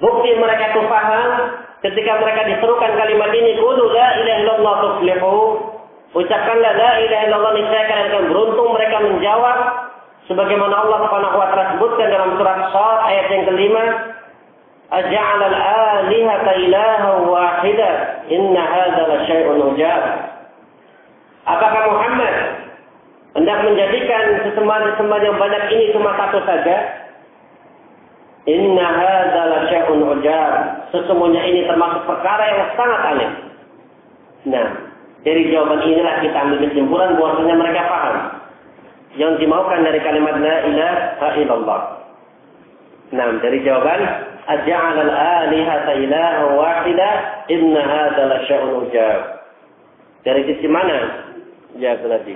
Bukti mereka itu paham ketika mereka diserukan kalimat ini, qulu la ilaha illallah tuflihu. Ucapkanlah la ilaha illallah niscaya kalian akan beruntung. Mereka menjawab sebagaimana Allah Subhanahu wa taala sebutkan dalam surat Shad ayat yang kelima, aja'ala al-alihata ilahan wahida inna hadza la syai'un ujab. Apakah Muhammad hendak menjadikan sesembahan yang banyak ini cuma satu saja? Inna hadza la syai'un ujab. Sesungguhnya ini termasuk perkara yang sangat aneh. Nah, dari jawaban inilah kita ambil kesimpulan bahwasanya mereka paham yang dimaukan dari kalimat la ilaha illallah. Nah, dari jawaban aja'ala al-alihata ilahan wahida inna hadza la syai'un ujab. Dari sisi mana? Ya, tadi.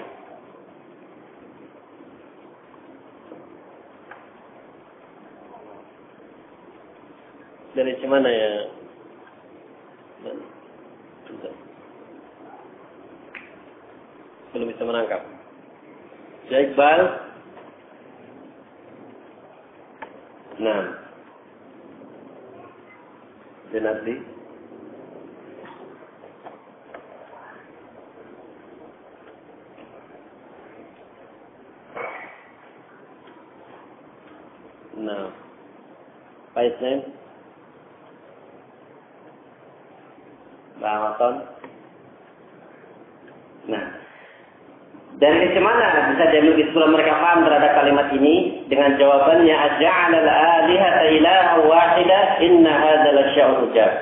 Dari mana ya? Belum bisa menangkap. Ya, Iqbal. Nah. Nanti. Pak Ismail? Bang Waton? Nah, dari mana bisa diambil kesimpulan mereka paham terhadap kalimat ini dengan jawabannya aja'ala al-alihata ilaha wahida inna hadza lasya'un ujab.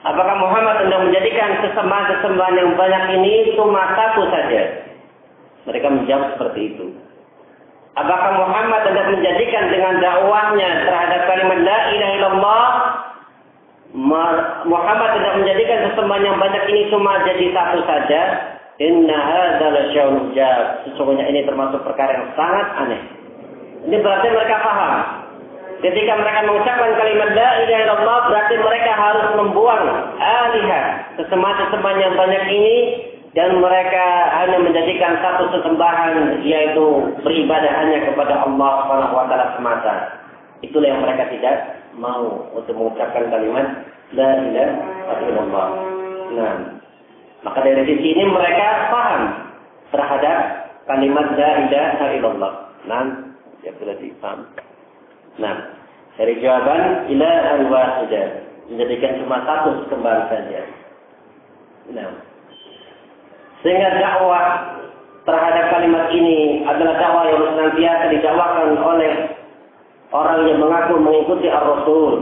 Apakah Muhammad hendak menjadikan sesembahan-sesembahan yang banyak ini cuma satu saja? Mereka menjawab seperti itu. Apakah Muhammad hendak menjadikan dengan dakwahnya terhadap kalimat la ilaha illallah, Muhammad hendak menjadikan sesembahan yang banyak ini cuma jadi satu saja? Inna hadza lasya'un ujab. Sesungguhnya ini termasuk perkara yang sangat aneh. Ini berarti mereka paham. Ketika mereka mengucapkan kalimat la ilaha illallah, berarti mereka harus membuang alihah, sesembahan-sesembahan yang banyak ini, dan mereka hanya menjadikan satu sesembahan, yaitu beribadah hanya kepada Allah Subhanahu wa taala semata. Itulah yang mereka tidak mau untuk mengucapkan kalimat la ilaha illallah. Nah, maka dari sisi ini mereka paham terhadap kalimat la ilaha illallah. Nah, ya sudah dipaham. Nah, dari jawaban ilahan wahidah, menjadikan cuma satu sesembahan saja. Nah, sehingga dakwah terhadap kalimat ini adalah dakwah yang senantiasa didakwakan oleh orang yang mengaku mengikuti Ar-Rasul.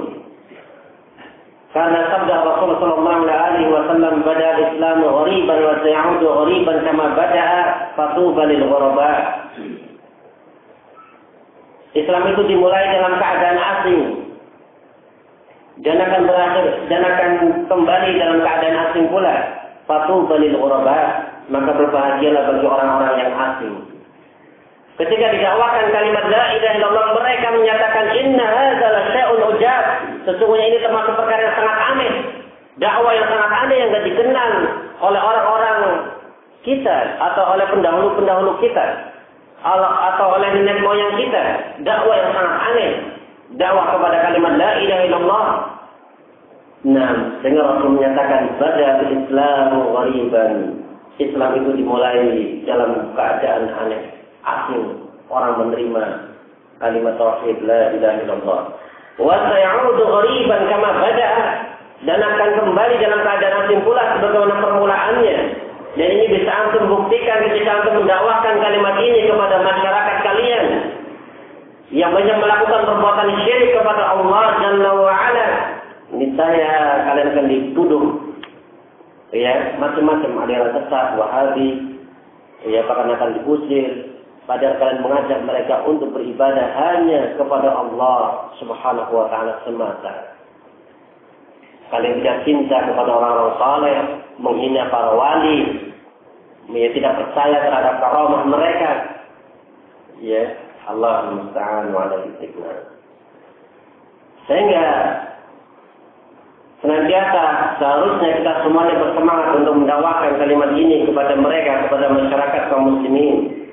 Karena sabda Rasulullah sallallahu alaihi wasallam, "Bada al-Islam ghariban wa sayaudu ghariban kama bada'a, fatuba lil ghuraba." Islam itu dimulai dalam keadaan asing dan akan kembali dalam keadaan asing pula. Fatuba lil ghuraba, maka berbahagialah bagi orang-orang yang asing. Ketika didakwakan kalimat la ilaha illallah, mereka menyatakan inna hadza lasya'un ujab. Sesungguhnya ini termasuk perkara yang sangat aneh. Dakwah yang sangat aneh yang tidak dikenal oleh orang-orang kita atau oleh pendahulu-pendahulu kita atau oleh nenek moyang kita. Dakwah yang sangat aneh. Dakwah kepada kalimat la ilaha illallah. Nah, sehingga Rasul menyatakan bada al-Islamu ghariban. Islam itu dimulai dalam keadaan aneh, asing. Orang menerima kalimat tauhid la ilaha illallah. Wa sayaudu ghariban kama bada'a, dan akan kembali dalam keadaan asing pula sebagaimana permulaannya. Dan ini bisa antum buktikan ketika antum mendakwahkan kalimat ini kepada masyarakat kalian yang banyak melakukan perbuatan syirik kepada Allah Jalla wa Ala. Niscaya kalian akan dituduh ya macam-macam, aliran sesat, Wahabi, ya bahkan akan diusir. Padahal kalian mengajak mereka untuk beribadah hanya kepada Allah Subhanahu wa taala semata. Kalian tidak cinta kepada orang-orang saleh, menghina para wali, tidak percaya terhadap karamah mereka. Ya, Allah musta'an wa ala istiqna. Sehingga senantiasa seharusnya kita semuanya bersemangat untuk mendakwakan kalimat ini kepada mereka, kepada masyarakat kaum muslimin.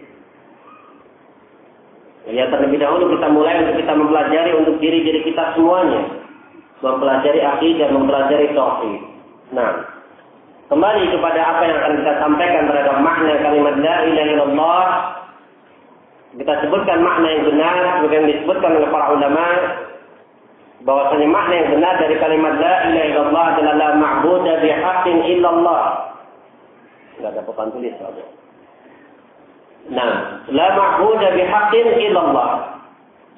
Ya, terlebih dahulu kita mulai untuk kita mempelajari untuk diri-diri kita semuanya. Mempelajari akidah, mempelajari tauhid. Nah, kembali kepada apa yang akan kita sampaikan terhadap makna kalimat la ilaha illallah. Kita sebutkan makna yang benar, sebagian disebutkan oleh para ulama, bahwasanya makna yang benar dari kalimat la ilaha illallah adalah la ma'budu bihaqqin illallah. Enggak ada papan tulis saja. Nah, la ma'budu bihaqqin illallah.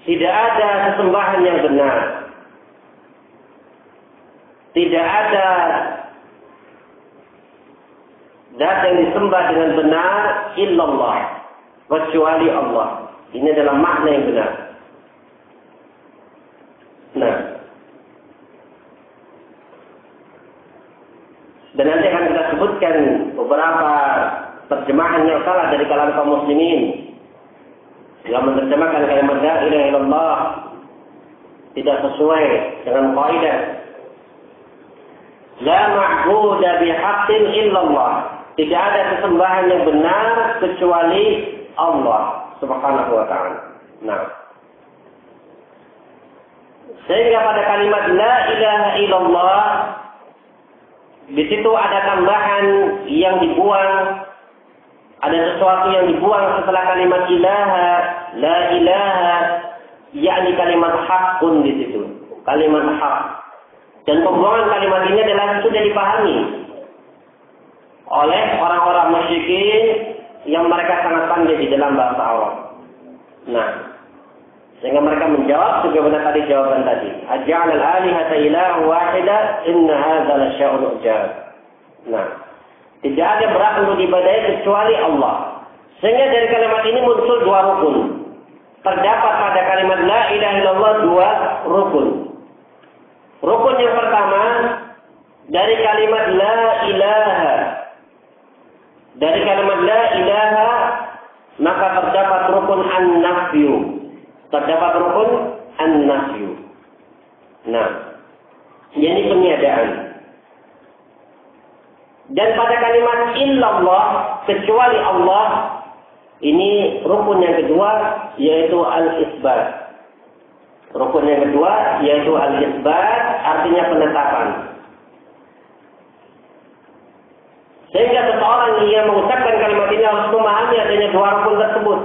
Tidak ada sesembahan yang benar. Tidak ada zat yang disembah dengan benar illallah, kecuali Allah. Ini adalah makna yang benar. Nah, dan nanti akan kita sebutkan beberapa terjemahan yang salah dari kalangan kaum muslimin yang menerjemahkan kalimat la ilaha illallah tidak sesuai dengan kaidah la ma'budu bihaqqin illallah. Tidak ada sesembahan yang benar kecuali Allah Subhanahu wa taala. Nah, sehingga pada kalimat la ilaha illallah di situ ada tambahan yang dibuang, ada sesuatu yang dibuang setelah kalimat ilaha, la ilaha, yakni kalimat hakun di situ, kalimat hak. Dan pembuangan kalimat ini adalah sudah dipahami oleh orang-orang musyrikin yang mereka sangat pandai di dalam bahasa Arab. Nah, sehingga mereka menjawab sebagaimana tadi jawaban tadi. Aj'al al-alihata ilahan wahida inna hadza lasya'un ujab. Nah, tidak ada berhak untuk diibadahi kecuali Allah. Sehingga dari kalimat ini muncul dua rukun. Terdapat pada kalimat la ilaha illallah dua rukun. Rukun yang pertama dari kalimat la ilaha. Dari kalimat la ilaha maka terdapat rukun an-nafyu. Terdapat rukun an-nafyu. Nah, ini peniadaan. Dan pada kalimat illallah kecuali Allah, ini rukun yang kedua yaitu al-isbat. Rukun yang kedua yaitu al-isbat, artinya penetapan. Sehingga seseorang yang mengucapkan kalimat ini harus memahami adanya dua rukun tersebut.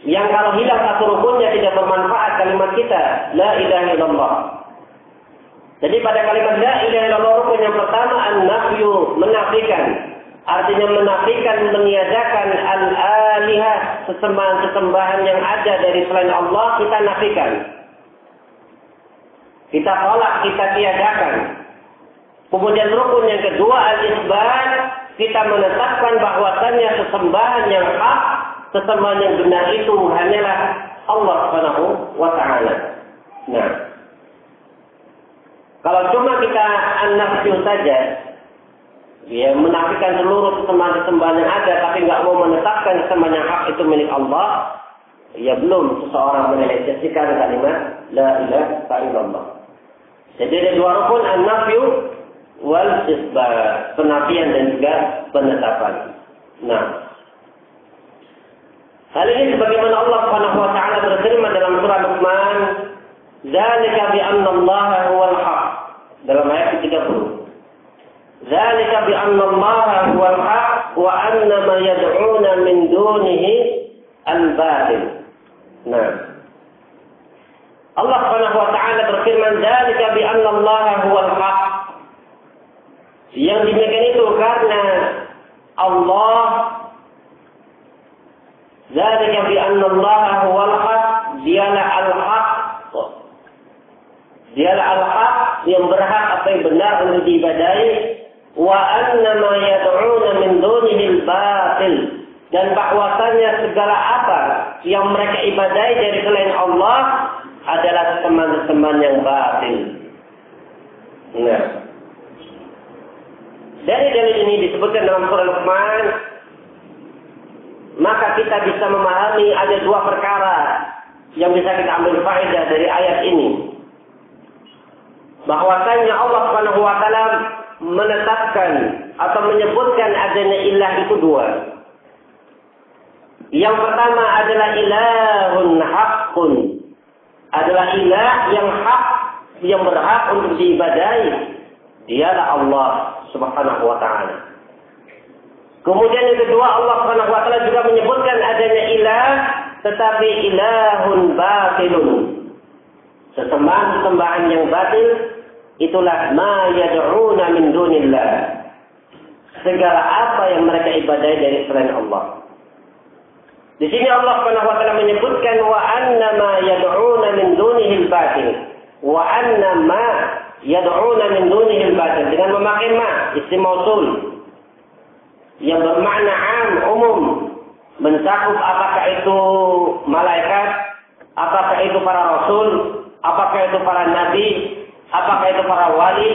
Yang kalau hilang satu rukunnya tidak bermanfaat kalimat kita la ilaha illallah. Jadi pada kalimat la ilaha illallah rukun yang pertama an-nafyu, menafikan. Artinya menafikan, meniadakan al-alihah, sesembahan-sesembahan yang ada dari selain Allah kita nafikan. Kita tolak, kita tiadakan. Kemudian rukun yang kedua al-isbat, kita menetapkan bahwasannya sesembahan yang hak, sesembahan yang benar itu hanyalah Allah Subhanahu wa taala. Nah, kalau cuma kita an-nafyu saja, ya menafikan seluruh sesembahan yang ada tapi nggak mau menetapkan sesembahan yang hak itu milik Allah, ya belum seseorang merealisasikan kalimat la ilaha illallah. Jadi ada dua rukun an-nafyu wal isbat, penafian dan juga penetapan. Nah, hal ini sebagaimana Allah Subhanahu wa taala berfirman dalam surah Luqman, "Dzalika bi anna Allaha huwal haq." Dalam ayat 30. "Dzalika bi anna Allaha huwal haq wa anna ma yad'una min dunihi al-batil." Nah, Allah Subhanahu wa taala berfirman, "Dzalika bi anna Allaha huwal haq." Yang demikian itu karena Allah, dzalika bi anna Allaha huwal haq, dialah al-haq. Dialah al-haq yang berhak atau yang benar untuk diibadahi, wa anna ma yad'una min dunihi al-batil, dan bahwasanya segala apa yang mereka ibadahi dari selain Allah adalah sembahan-sembahan yang batil. Nah, dari dalil ini disebutkan dalam surah Luqman, maka kita bisa memahami ada dua perkara yang bisa kita ambil faedah dari ayat ini. Bahwasanya Allah Subhanahu wa taala menetapkan atau menyebutkan adanya ilah itu dua. Yang pertama adalah ilahun haqqun. Adalah ilah yang hak, yang berhak untuk diibadahi. Dialah Allah Subhanahu wa taala. Kemudian yang kedua, Allah Subhanahu wa taala juga menyebutkan adanya ilah, tetapi ilahun batilun. Sesembahan-sesembahan yang batil, itulah ma yad'una min dunillah. Segala apa yang mereka ibadahi dari selain Allah. Di sini Allah Subhanahu wa taala menyebutkan wa anna ma yad'una min dunihi al-batil. Wa anna ma yad'una min dunihi al-batil, dengan memakai ma isim mausul yang bermakna am, umum, mencakup apakah itu malaikat, apakah itu para rasul, apakah itu para nabi, apakah itu para wali,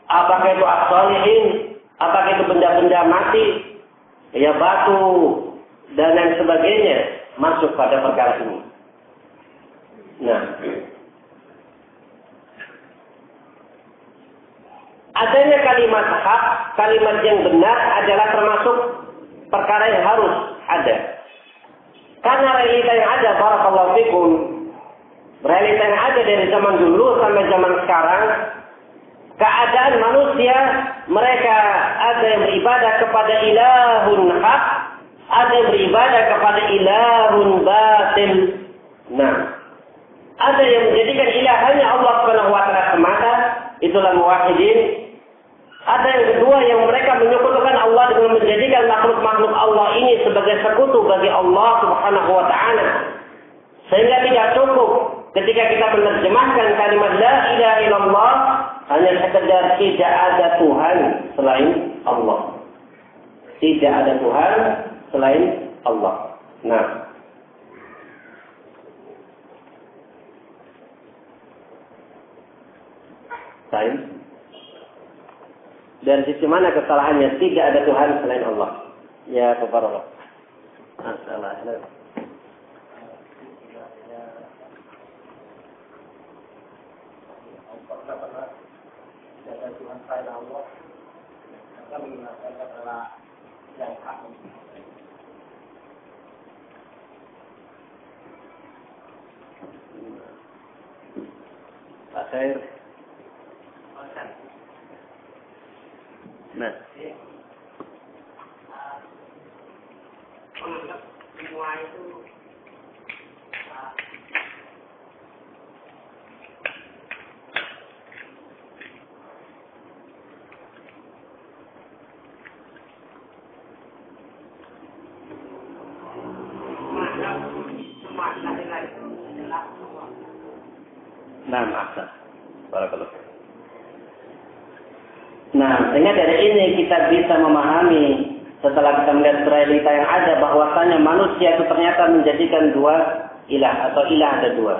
apakah itu as-shalihin, apakah itu benda-benda mati, ya batu dan lain sebagainya masuk pada perkara ini. Nah, adanya kalimat hak, kalimat yang benar adalah termasuk perkara yang harus ada. Karena realita yang ada, barakallahu fikum, realita yang ada dari zaman dulu sampai zaman sekarang, keadaan manusia, mereka ada yang beribadah kepada ilahun hak, ada yang beribadah kepada ilahun batil. Nah, Ada yang menjadikan ilah hanya Allah Subhanahu wa taala semata, itulah muwahhidin. Ada yang kedua yang mereka menyekutukan Allah dengan menjadikan makhluk-makhluk Allah ini sebagai sekutu bagi Allah Subhanahu wa taala. Sehingga tidak cukup ketika kita menerjemahkan kalimat la ilaha illallah hanya sekedar tidak ada Tuhan selain Allah. Tidak ada Tuhan selain Allah. Nah, lain. Dari sisi mana kesalahannya? Tidak ada Tuhan selain Allah. Ya, kepada Allah. Masalah. Ada Tuhan selain Allah. Maka menggunakan kata yang hak. Akhir. Nah, semua itu barakallahu. Nah, sehingga dari ini kita bisa memahami setelah kita melihat realita yang ada bahwasanya manusia itu ternyata menjadikan dua ilah atau ilah ada dua.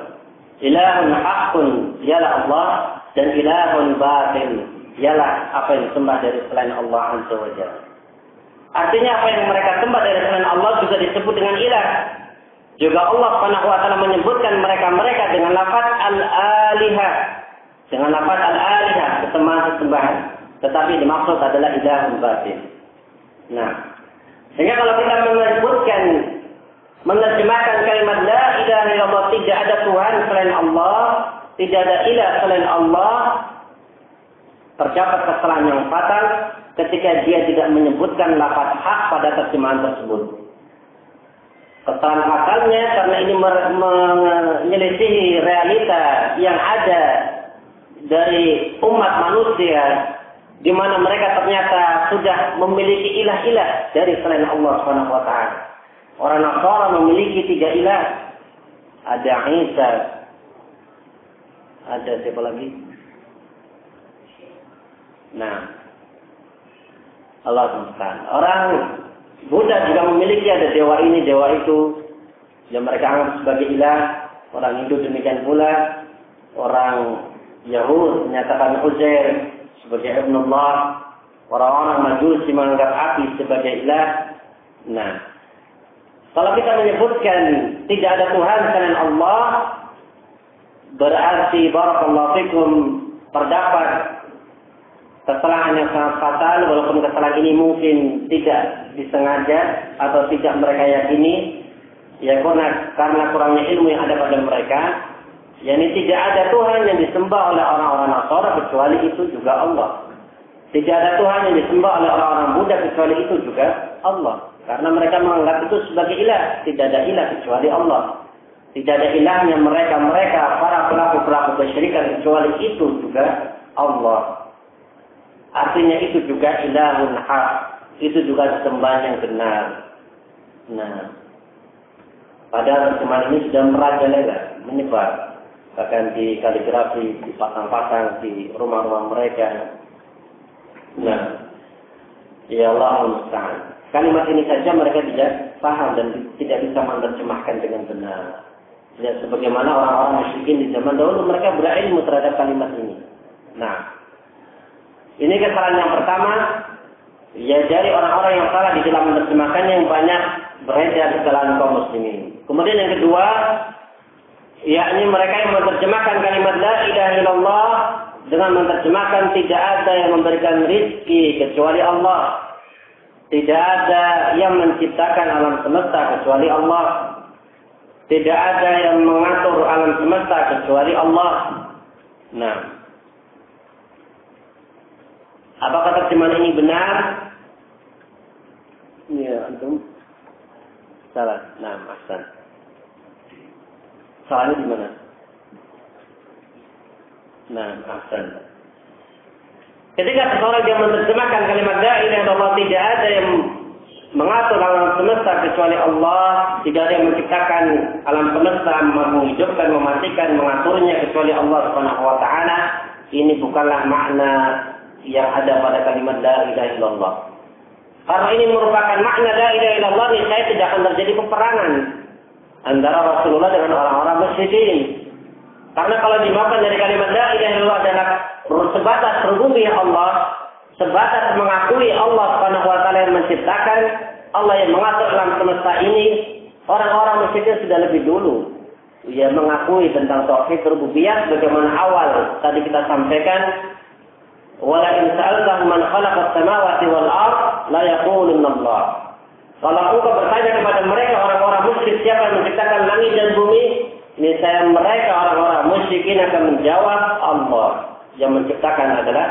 Ilahun haqqun ialah Allah dan ilahun batil ialah apa yang disembah dari selain Allah Azza wa Jalla. Artinya apa yang mereka sembah dari selain Allah juga disebut dengan ilah. Juga Allah Subhanahu wa taala menyebutkan mereka dengan lafaz al-alihah. Dengan lafaz al-alihah, kesembahan. Tetapi dimaksud adalah ilahun batil. Nah, sehingga kalau kita menerjemahkan kalimat la ilaha illallah, tidak ada Tuhan selain Allah, tidak ada ilah selain Allah, terdapat kesalahan yang fatal ketika dia tidak menyebutkan lafaz hak pada terjemahan tersebut. Kesalahan fatalnya karena ini menyelisihi realita yang ada dari umat manusia, di mana mereka ternyata sudah memiliki ilah-ilah dari selain Allah Subhanahu wa taala. Orang Nasara memiliki 3 ilah. Ada Isa. Ada siapa lagi? Nah, Allah SWT. Orang Buddha juga memiliki ada dewa ini, dewa itu, yang mereka anggap sebagai ilah. Orang Hindu demikian pula. Orang Yahud menyatakan Uzair sebagai Ibnullah. Orang-orang Majusi menganggap api sebagai ilah. Nah, kalau kita menyebutkan tidak ada Tuhan selain Allah, berarti barakallahu fikum terdapat kesalahan yang sangat fatal, walaupun kesalahan ini mungkin tidak disengaja atau tidak mereka yakini, ya karena kurangnya ilmu yang ada pada mereka. Yani tidak ada Tuhan yang disembah oleh orang-orang Nasara kecuali itu juga Allah. Tidak ada Tuhan yang disembah oleh orang-orang Buddha kecuali itu juga Allah. Karena mereka menganggap itu sebagai ilah. Tidak ada ilah kecuali Allah. Tidak ada ilahnya mereka para pelaku-pelaku kesyirikan kecuali itu juga Allah. Artinya itu juga ilahun haq. Itu juga sembahan yang benar. Nah, padahal terjemahan ini sudah merajalela, menyebar. Bahkan di kaligrafi, dipasang-pasang di rumah-rumah mereka. Nah, ya Allah musta'an. Kalimat ini saja mereka tidak paham dan tidak bisa menerjemahkan dengan benar. Ya, sebagaimana orang-orang musyrikin di zaman dahulu, mereka berilmu terhadap kalimat ini. Nah, ini kesalahan yang pertama, ya dari orang-orang yang salah di dalam menerjemahkannya yang banyak beredar kesalahan kaum muslimin. Kemudian yang kedua, yakni mereka yang menerjemahkan kalimat la ilaha illallah dengan menerjemahkan tidak ada yang memberikan rizki kecuali Allah. Tidak ada yang menciptakan alam semesta kecuali Allah. Tidak ada yang mengatur alam semesta kecuali Allah. Nah, apakah terjemahan ini benar? Ya, antum salah. Nah, ahsan. Salahnya di mana? Nah, ahsan. Ketika seseorang yang menerjemahkan kalimat la ilaha illallah, tidak ada yang mengatur alam semesta kecuali Allah, tidak ada yang menciptakan alam semesta, menghidupkan, mematikan, mengaturnya kecuali Allah Subhanahu wa taala. Ini bukanlah makna yang ada pada kalimat la ilaha illallah. Karena ini merupakan makna la ilaha illallah, saya tidak akan terjadi peperangan antara Rasulullah dengan orang-orang musyrikin. Karena kalau dimakan dari kalimat la ilaha illallah adalah sebatas rububiyah Allah, sebatas mengakui Allah Subhanahu wa taala yang menciptakan, Allah yang mengatur alam semesta ini. Orang-orang musyrikin sudah lebih dulu ya mengakui tentang tauhid rububiyah, bagaimana awal tadi kita sampaikan, wala in sa'altahum man khalaqas samawati wal ard la yaqulunna Allah. Kalau engkau bertanya kepada mereka orang-orang musyrik siapa yang menciptakan langit dan bumi, niscaya mereka orang-orang musyrikin akan menjawab Allah. Yang menciptakan adalah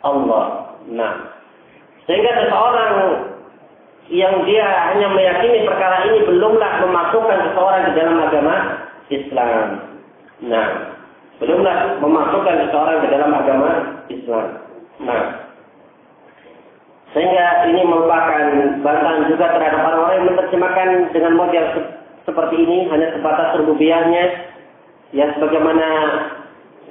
Allah. Nah, sehingga seseorang yang dia hanya meyakini perkara ini belumlah memasukkan seseorang di dalam agama Islam. Nah, belumlah memasukkan seseorang di dalam agama Islam. Nah, sehingga ini merupakan bantahan juga terhadap orang-orang yang menerjemahkan dengan model seperti ini, hanya sebatas rububiyahnya, ya sebagaimana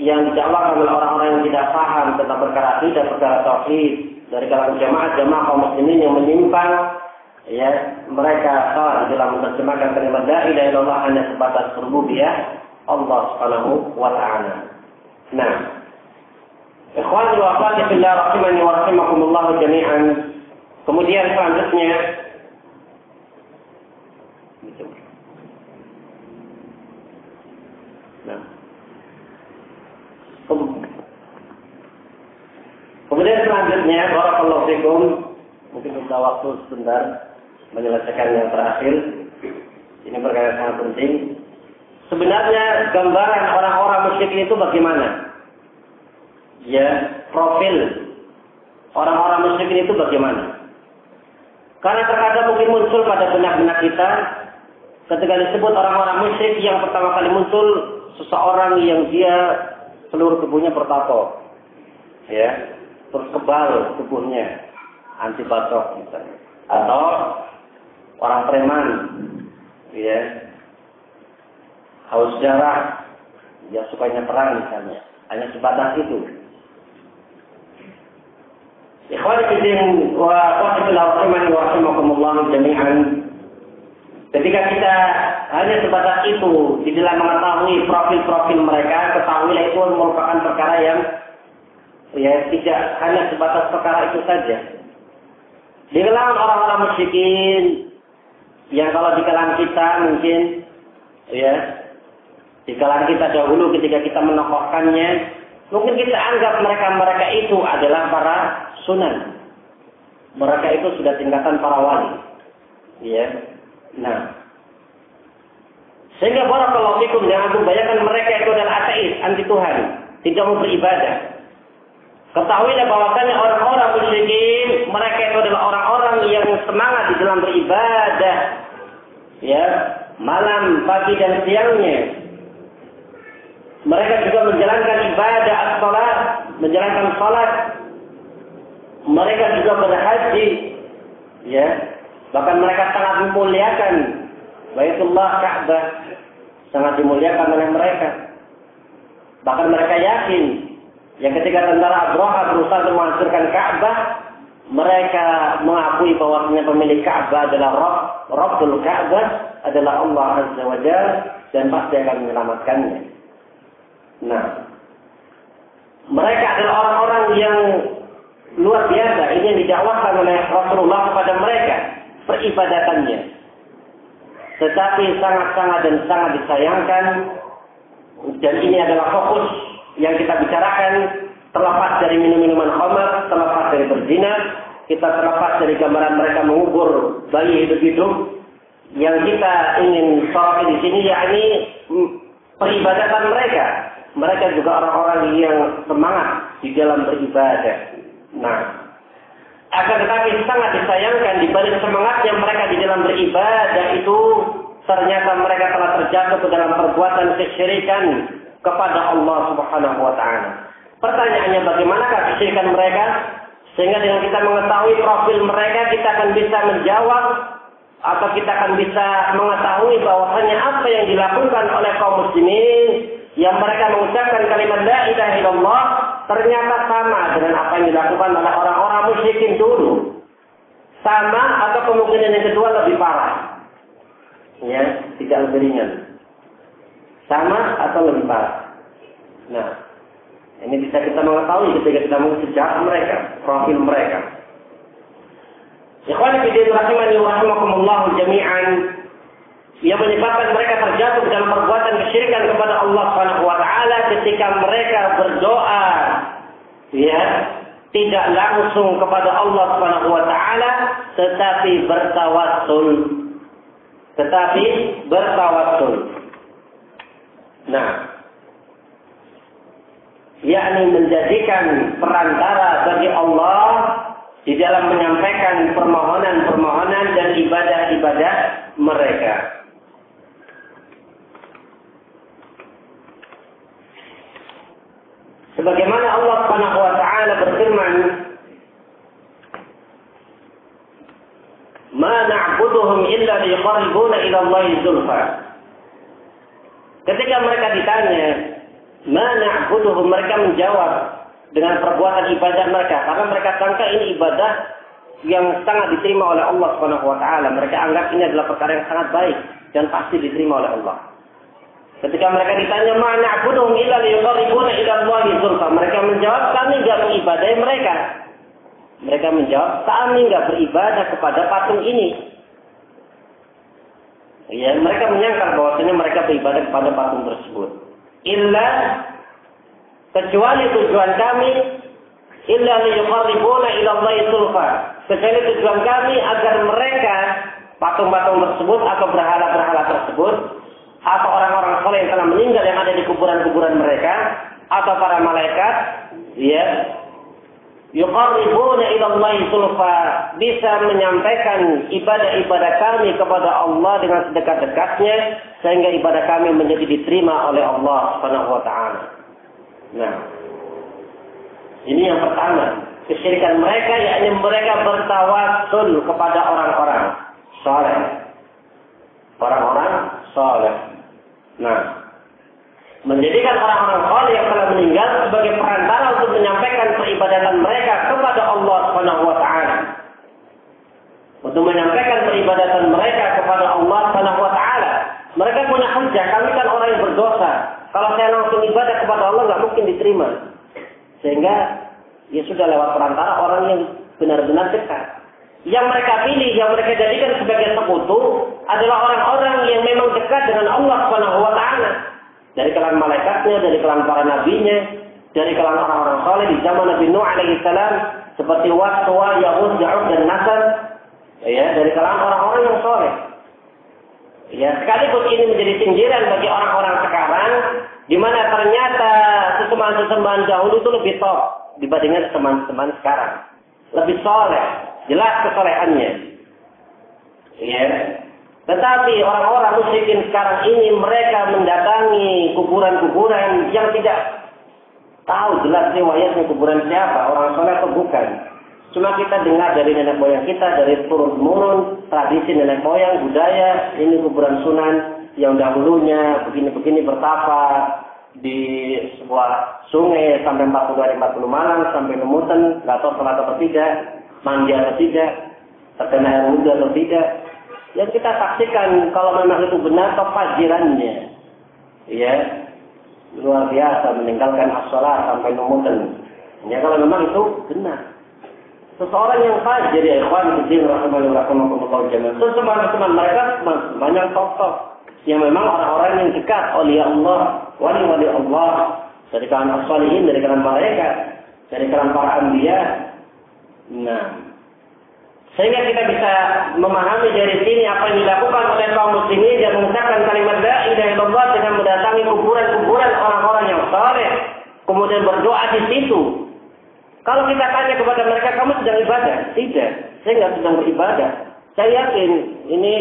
yang didakwakan oleh orang-orang yang tidak paham tentang perkara akidah, perkara tauhid dari kalangan jamaah kaum muslimin yang menyimpang, ya mereka salah di dalam menerjemahkan kalimat la ilaha illallah hanya sebatas rububiyah Allah Subhanahu wa taala. Nah, ikhwani wa akhwati fillah rahimani wa rahimakumullah jami'an. Kemudian selanjutnya barakallahu fikum, mungkin kita waktu sebentar menyelesaikan yang terakhir. Ini perkara yang sangat penting. Sebenarnya gambaran orang-orang musyrik itu bagaimana? Ya, profil orang-orang musyrik itu bagaimana? Karena terkadang mungkin muncul pada benak-benak kita ketika disebut orang-orang musyrik, yang pertama kali muncul seseorang yang dia seluruh tubuhnya bertato, ya, terus kebal tubuhnya, anti batok misalnya, atau orang preman, ya, haus darah, dia sukanya perang misalnya, hanya sebatas itu. Ikhwani fillah wa akhwati wa rahimakumullah jami'an. Ketika kita hanya sebatas itu di dalam mengetahui profil-profil mereka, ketahuilah itu merupakan perkara yang ya tidak hanya sebatas perkara itu saja. Di kalangan orang-orang musyrikin yang kalau di kalangan kita mungkin ya di kalangan kita dahulu ketika kita menokohkannya, mungkin kita anggap mereka itu adalah para sunan. Mereka itu sudah tingkatan para wali. Ya. Nah, sehingga barakallahu fikum, jangan membayangkan mereka itu adalah ateis, anti Tuhan, tidak mau beribadah. Ketahuilah bahwasanya orang-orang musyrikin, mereka itu adalah orang-orang yang semangat di dalam beribadah, ya, malam, pagi dan siangnya. Mereka juga menjalankan ibadah as-salat, menjalankan salat. Mereka juga berhaji, ya. Bahkan mereka sangat memuliakan Baitullah Ka'bah, sangat dimuliakan oleh mereka. Bahkan mereka yakin yang ketika tentara Abraha berusaha menghancurkan Ka'bah, mereka mengakui bahwasanya pemilik Ka'bah adalah Rabbul Ka'bah, adalah Allah Azza wa Jalla, dan pasti akan menyelamatkannya. Nah, mereka adalah orang-orang yang luar biasa. Ini yang didakwakan oleh Rasulullah kepada mereka, peribadatannya. Tetapi sangat-sangat dan sangat disayangkan, dan ini adalah fokus yang kita bicarakan, terlepas dari minum-minuman khamar, terlepas dari berzina, kita terlepas dari gambaran mereka mengubur bayi hidup-hidup. Yang kita ingin soroti di sini yakni peribadatan mereka. Mereka juga orang-orang yang semangat di dalam beribadah. Nah, akan tetapi sangat disayangkan di balik semangatnya mereka di dalam beribadah itu, ternyata mereka telah terjatuh ke dalam perbuatan kesyirikan kepada Allah Subhanahu wa taala. Pertanyaannya, bagaimanakah kesyirikan mereka? Sehingga dengan kita mengetahui profil mereka, kita akan bisa menjawab atau kita akan bisa mengetahui bahwasanya apa yang dilakukan oleh kaum muslimin yang mereka mengucapkan kalimat la ilaha illallah ternyata sama dengan apa yang dilakukan oleh orang-orang musyrikin dulu. Sama atau kemungkinan yang kedua lebih parah. Ya, tidak lebih ringan. Sama atau lebih parah. Nah, ini bisa kita mengetahui ketika kita mengetahui sejarah mereka, profil mereka. Ikhwan fillah rahimani wa rahimakumullah jami'an, yang menyebabkan mereka terjatuh dalam perbuatan kesyirikan kepada Allah Subhanahu wa taala ketika mereka berdoa, ya, tidak langsung kepada Allah Subhanahu wa taala tetapi bertawassul. Nah, yakni menjadikan perantara bagi Allah di dalam menyampaikan permohonan-permohonan dan ibadah-ibadah mereka. Sebagaimana Allah Subhanahu wa taala berfirman, "Ma na'buduhum illa liqarribuna ila Allahi zulfa." Ketika mereka ditanya, "Ma na'buduhum," mereka menjawab dengan perbuatan ibadah mereka, karena mereka sangka ini ibadah yang sangat diterima oleh Allah Subhanahu wa taala. Mereka anggap ini adalah perkara yang sangat baik dan pasti diterima oleh Allah. Ketika mereka ditanya, "Ma na'buduhum illa liqarribuna ila Allahi zulfa," mereka menjawab, "Kami enggak mengibadahi mereka." Mereka menjawab, "Kami enggak beribadah kepada patung ini." Ya, mereka menyangka bahwasanya mereka beribadah kepada patung tersebut. Illa, kecuali tujuan kami, illa liyuqarribuna ila Allahi zulfa, kecuali tujuan kami agar mereka, patung-patung tersebut atau berhala-berhala tersebut, atau orang-orang saleh yang telah meninggal yang ada di kuburan-kuburan mereka, atau para malaikat, ya, yuqarribuna ila Allahi zulfa, bisa menyampaikan ibadah-ibadah kami kepada Allah dengan sedekat-dekatnya, sehingga ibadah kami menjadi diterima oleh Allah Subhanahu wa taala. Nah, ini yang pertama, kesyirikan mereka, yakni mereka bertawassul kepada orang-orang saleh. Orang-orang saleh. Nah, menjadikan orang-orang saleh yang telah meninggal sebagai perantara untuk menyampaikan peribadatan mereka kepada Allah Subhanahu wa taala. Untuk menyampaikan peribadatan mereka kepada Allah Subhanahu wa taala. Mereka punya hujah, kami kan orang yang berdosa. Kalau saya langsung ibadah kepada Allah nggak mungkin diterima. Sehingga ya sudah lewat perantara orang yang benar-benar dekat. Yang mereka pilih, yang mereka jadikan sebagai sekutu adalah orang-orang yang memang dekat dengan Allah Subhanahu wa taala. Dari kalangan malaikatnya, dari kalangan para nabinya, dari kalangan orang-orang saleh di zaman Nabi Nuh alaihi salam seperti Wad, Suwa, Yahud, Ja'ud dan Nasr. Ya, dari kalangan orang-orang yang saleh. Ya, sekalipun ini menjadi sindiran bagi orang-orang sekarang, di mana ternyata sesembahan-sesembahan dahulu itu lebih top dibandingkan sesembahan sekarang. Lebih soleh, jelas kesolehannya. Ya. Tetapi orang-orang musyrikin sekarang ini mereka mendatangi kuburan-kuburan yang tidak tahu jelas riwayatnya kuburan siapa, orang soleh atau bukan. Cuma kita dengar dari nenek moyang kita, dari turun-temurun, tradisi nenek moyang, budaya, ini kuburan Sunan yang dahulunya begini-begini bertapa di sebuah sungai sampai 40 hari 40 malam, sampai nemutan, nggak tahu sholat atau tidak, mandi atau tidak, terkena air wudhu atau tidak. Yang kita saksikan kalau memang itu benar atau fajirannya. Ya, luar biasa meninggalkan as-sholat sampai nemutan. Ya, kalau memang itu benar. Seseorang yang fajir, ya ikhwan fillah rahimakumullah jami'an. Teman-teman mereka banyak tokoh yang memang orang-orang yang dekat oleh Allah, wali-wali Allah, dari kalangan as-shalihin, dari kalangan malaikat, dari kalangan para anbiya. Nah, sehingga kita bisa memahami dari sini apa yang dilakukan oleh kaum muslimin yang mengucapkan kalimat la ilaha illallah dengan mendatangi kuburan-kuburan orang-orang yang saleh, kemudian berdoa di situ. Kalau kita tanya kepada mereka, kamu sedang ibadah? Tidak, saya nggak sedang beribadah. Saya yakin ini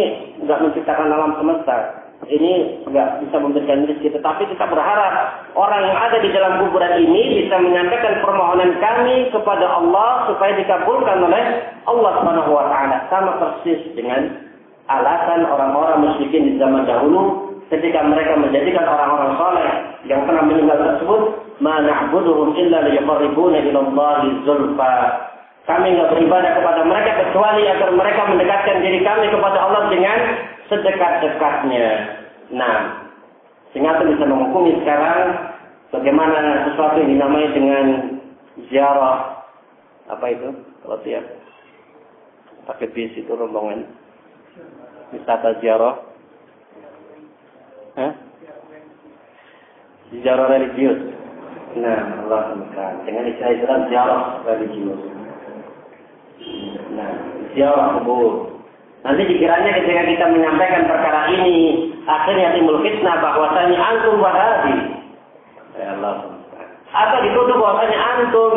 nggak menciptakan alam semesta. ini nggak bisa memberikan rezeki, tetapi kita berharap orang yang ada di dalam kuburan ini bisa menyampaikan permohonan kami kepada Allah supaya dikabulkan oleh Allah Subhanahu wa taala, sama persis dengan alasan orang-orang musyrikin di zaman dahulu ketika mereka menjadikan orang-orang saleh yang pernah meninggal tersebut, ma na'buduhum illa liyuqarribuna ila Allahi zulfa. Kami enggak beribadah kepada mereka kecuali agar mereka mendekatkan diri kami kepada Allah dengan sedekat-dekatnya. Nah, sehingga kita bisa menghukumi sekarang bagaimana sesuatu yang dinamai dengan ziarah. Apa itu? Kalau tiap pakai bis itu rombongan wisata ziarah. Ziarah religius. Nah, Allah SWT dengan istilah ziarah religius. Nah, ziarah kubur. Nanti dikiranya ketika kita menyampaikan perkara ini, akhirnya timbul fitnah bahwasanya antum wahabi. Ya Allah. Atau dituduh bahwasanya antum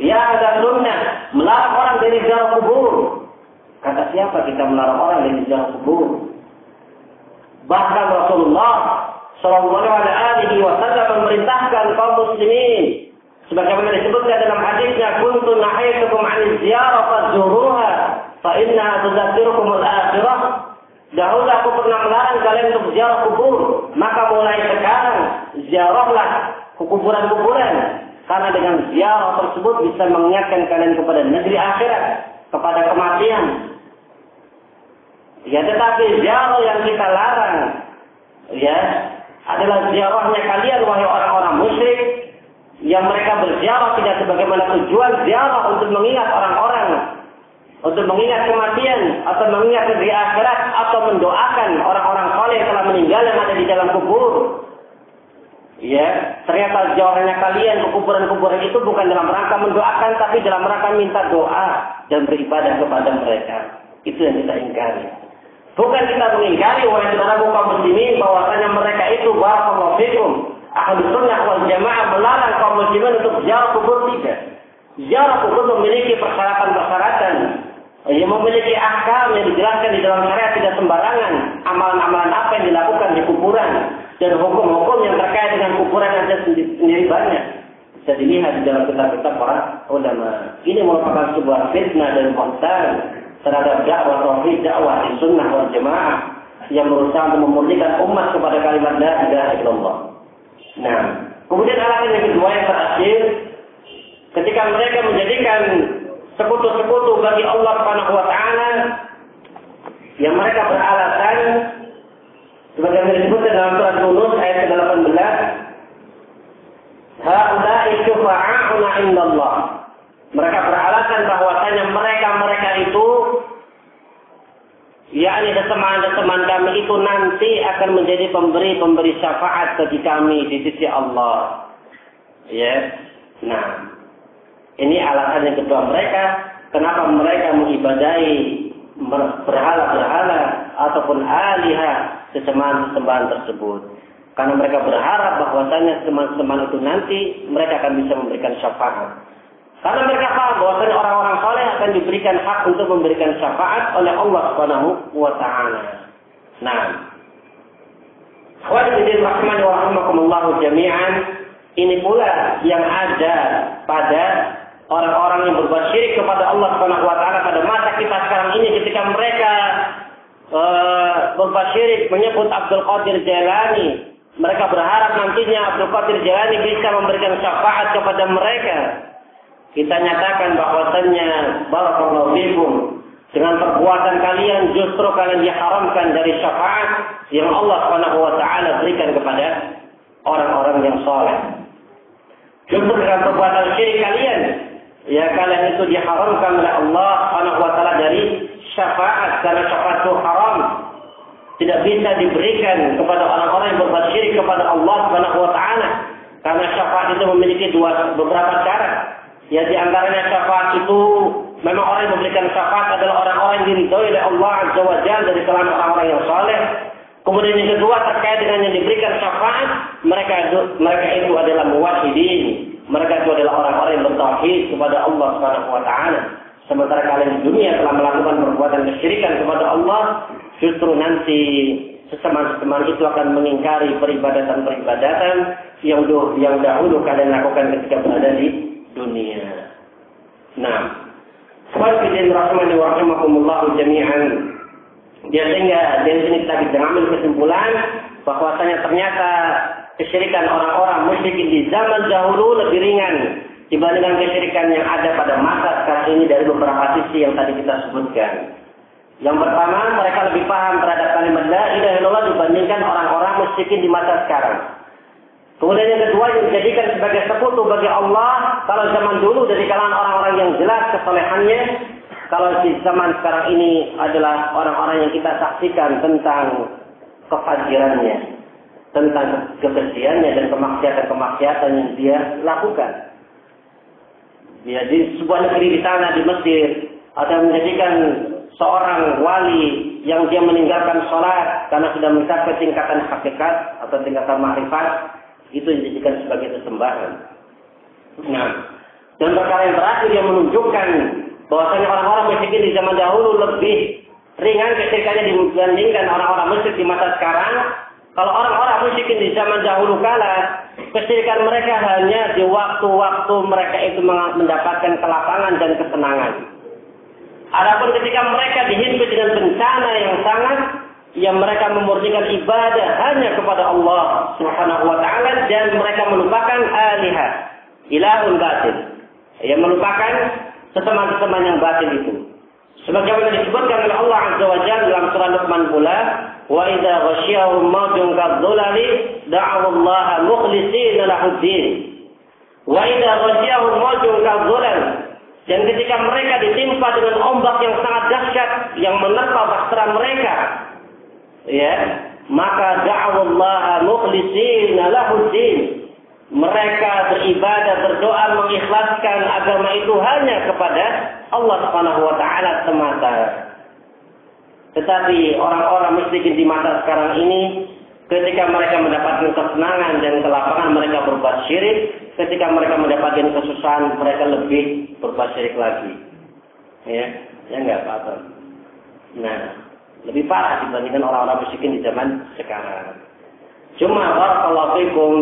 ya ada sunnah melarang orang dari ziarah kubur. Kata siapa kita melarang orang dari ziarah kubur? Bahkan Rasulullah Shallallahu Alaihi Wasallam memerintahkan kaum muslimin, sebagaimana disebutkan dalam hadisnya, "Kuntu nahaitukum 'anil ziyarah fazuruha, fa innaha tudzakirukum al-akhirah." Dahulu aku pernah melarang kalian untuk ziarah kubur, maka mulai sekarang ziarahlah kuburan-kuburan, karena dengan ziarah tersebut bisa mengingatkan kalian kepada negeri akhirat, kepada kematian. Ya, tetapi ziarah yang kita larang, ya, adalah ziarahnya kalian wahai orang-orang musyrik yang mereka berziarah tidak sebagaimana tujuan ziarah untuk mengingat orang-orang, untuk mengingat kematian atau mengingat negeri akhirat atau mendoakan orang-orang saleh yang telah meninggal yang ada di dalam kubur. Ya, ternyata ziarahnya kalian ke kuburan-kuburan itu bukan dalam rangka mendoakan, tapi dalam rangka minta doa dan beribadah kepada mereka. Itu yang kita ingkari. Bukan kita mengingkari wahai saudara kaum muslimin bahwasanya mereka itu barakallahu fikum ahlu sunnah wal jamaah melarang kaum muslimin untuk ziarah kubur, tidak. Ziarah kubur memiliki persyaratan-persyaratan yang memiliki ahkam yang dijelaskan di dalam syariat tidak sembarangan. Amalan-amalan apa yang dilakukan di kuburan dan hukum-hukum yang terkait dengan kuburan ada sendiri banyak. Bisa dilihat di dalam kitab-kitab para ulama. Ini merupakan sebuah fitnah dan konten terhadap dakwah tauhid, dakwah di sunnah wal jamaah yang berusaha untuk memurnikan umat kepada kalimat la ilaha illallah. Nah, kemudian alasan yang kedua yang terakhir, ketika mereka menjadikan sekutu-sekutu bagi Allah Subhanahu wa taala, yang mereka beralasan sebagaimana disebutkan dalam surat Yunus ayat ke-18, haula'i syufa'a'una indallah. Mereka beralasan bahwasanya mereka itu, yakni teman-teman kami itu nanti akan menjadi pemberi syafaat bagi kami di sisi Allah. Ya. Nah, ini alasan yang kedua mereka, kenapa mereka mengibadahi berhala-berhala ataupun alihah sesembahan tersebut. Karena mereka berharap bahwasanya teman-teman itu nanti mereka akan bisa memberikan syafaat. Karena mereka paham bahwasanya orang-orang saleh akan diberikan hak untuk memberikan syafaat oleh Allah Subhanahu wa taala. Nah, khawatirin rahman wa rahimakumullah jami'an, ini pula yang ada pada orang-orang yang berbuat syirik kepada Allah Subhanahu wa taala pada masa kita sekarang ini, ketika mereka berbuat syirik menyebut Abdul Qadir Jailani. Mereka berharap nantinya Abdul Qadir Jailani bisa memberikan syafaat kepada mereka. Kita nyatakan bahwasannya barakallahu fikum, dengan perbuatan kalian justru kalian diharamkan dari syafaat yang Allah Subhanahu wa taala berikan kepada orang-orang yang saleh. Justru dengan perbuatan syirik kalian, ya kalian itu diharamkan oleh Allah Subhanahu wa taala dari syafaat, karena syafaat itu haram. Tidak bisa diberikan kepada orang-orang yang berbuat syirik kepada Allah Subhanahu wa taala, karena syafaat itu memiliki beberapa syarat. Ya, di antaranya syafaat itu memang orang yang memberikan syafaat adalah orang-orang yang diridhoi oleh Allah Azza wa Jalla dari kalangan orang-orang yang saleh. Kemudian yang kedua terkait dengan yang diberikan syafaat, mereka itu adalah muwahhidin. Mereka itu adalah orang-orang yang bertauhid kepada Allah Subhanahu wa taala. Sementara kalian di dunia telah melakukan perbuatan kesyirikan kepada Allah, justru nanti seseman-seseman itu akan mengingkari peribadatan-peribadatan yang dahulu kalian lakukan ketika berada di dunia. Nah, Wa'alaikum rahmani wa rahimakumullahu jami'an. Sehingga dari sini kita bisa ambil kesimpulan bahwasanya ternyata kesyirikan orang-orang musyrikin di zaman dahulu lebih ringan dibandingkan kesyirikan yang ada pada masa sekarang ini dari beberapa sisi yang tadi kita sebutkan. Yang pertama, mereka lebih paham terhadap kalimat la ilaha illallah dibandingkan orang-orang musyrikin di masa sekarang. Kemudian yang kedua, yang dijadikan sebagai sekutu bagi Allah kalau zaman dulu dari kalangan orang-orang yang jelas kesolehannya. Kalau di zaman sekarang ini adalah orang-orang yang kita saksikan tentang kefajirannya, tentang kebersihannya dan kemaksiatan-kemaksiatan yang dia lakukan. Ya, di sebuah negeri di sana di Mesir ada menjadikan seorang wali yang dia meninggalkan sholat karena sudah mencapai tingkatan hakikat atau tingkatan makrifat, itu dijadikan sebagai sesembahan. Nah, dan perkara yang terakhir yang menunjukkan bahwasanya orang-orang musyrikin di zaman dahulu lebih ringan kesyirikannya dibandingkan orang-orang musyrik di masa sekarang. Kalau orang-orang musyrikin di zaman dahulu kala, kesyirikan mereka hanya di waktu-waktu mereka itu mendapatkan kelapangan dan kesenangan. Adapun ketika mereka dihimpit dengan bencana yang sangat, yang mereka memurnikan ibadah hanya kepada Allah Subhanahu wa taala dan mereka melupakan alihah, ilahun batil. Yang melupakan seteman-teman yang batil itu. Sebagaimana disebutkan oleh Allah Azza wa Jalla dalam surah Luqman pula, wa idza ghasyiyahum mawjun kadzulali da'u Allah mukhlishina lahuddin. Wa idza ghasyiyahum mawjun kadzulali, dan ketika mereka ditimpa dengan ombak yang sangat dahsyat yang menerpa bahtera mereka, ya, maka da'u Allah mukhlishina lahuddin. Mereka beribadah, berdoa, mengikhlaskan agama itu hanya kepada Allah Subhanahu wa taala semata. Tetapi orang-orang musyrikin di masa sekarang ini, ketika mereka mendapatkan kesenangan dan kelapangan, mereka berbuat syirik. Ketika mereka mendapatkan kesusahan, mereka lebih berbuat syirik lagi. Ya enggak apa-apa. Nah, lebih parah dibandingkan orang-orang musyrikin di zaman sekarang. Cuma barakallahu fikum,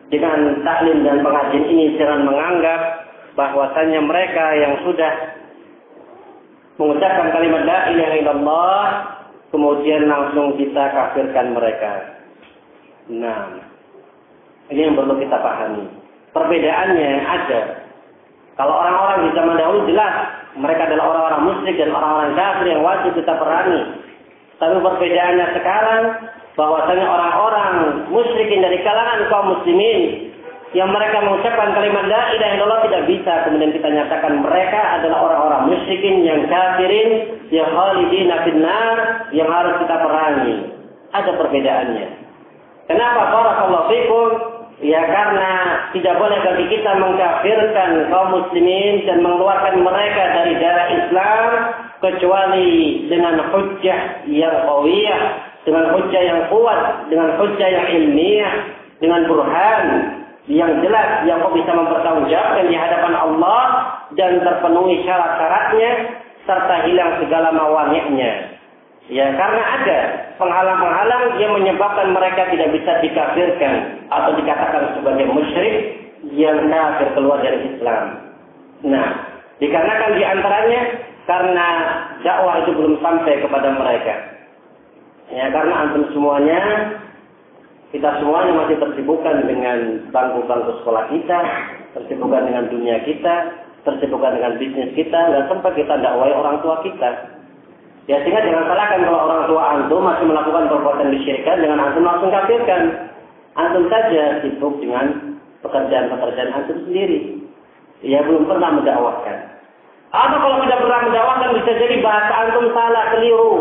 dengan taklim dan pengajian ini jangan menganggap bahwasanya mereka yang sudah mengucapkan kalimat la ilaha illallah kemudian langsung kita kafirkan mereka. Nah, ini yang perlu kita pahami. Perbedaannya ada. Kalau orang-orang di zaman dahulu jelas mereka adalah orang-orang musyrik dan orang-orang kafir yang wajib kita perangi. Tapi perbedaannya sekarang bahwasanya orang-orang musyrikin dari kalangan kaum muslimin yang mereka mengucapkan kalimat la ilaha illallah tidak bisa kemudian kita nyatakan mereka adalah orang-orang musyrikin yang kafirin yang khalidina finnar yang harus kita perangi. Ada perbedaannya. Kenapa? Barakallahu fikum. Ya karena tidak boleh bagi kita mengkafirkan kaum muslimin dan mengeluarkan mereka dari darah Islam kecuali dengan hujjah yang qawiyah, dengan hujjah yang kuat, dengan hujjah yang ilmiah, dengan burhan yang jelas yang kau bisa mempertanggungjawabkan di hadapan Allah dan terpenuhi syarat-syaratnya serta hilang segala mawani'nya. Ya, karena ada penghalang-penghalang yang menyebabkan mereka tidak bisa dikafirkan atau dikatakan sebagai musyrik yang kafir keluar dari Islam. Nah, dikarenakan di antaranya karena dakwah itu belum sampai kepada mereka. Ya, karena antum semuanya, kita semuanya masih tersibukkan dengan bangku-bangku sekolah kita, tersibukkan dengan dunia kita, tersibukkan dengan bisnis kita, nggak sempat kita dakwai orang tua kita. Ya, sehingga jangan salahkan kalau orang tua antum masih melakukan perbuatan disyirikan, jangan antum langsung kafirkan. Antum saja sibuk dengan pekerjaan-pekerjaan antum sendiri. Ya, belum pernah mendakwahkan. Atau kalau tidak pernah mendakwahkan, bisa jadi bahasa antum salah, keliru.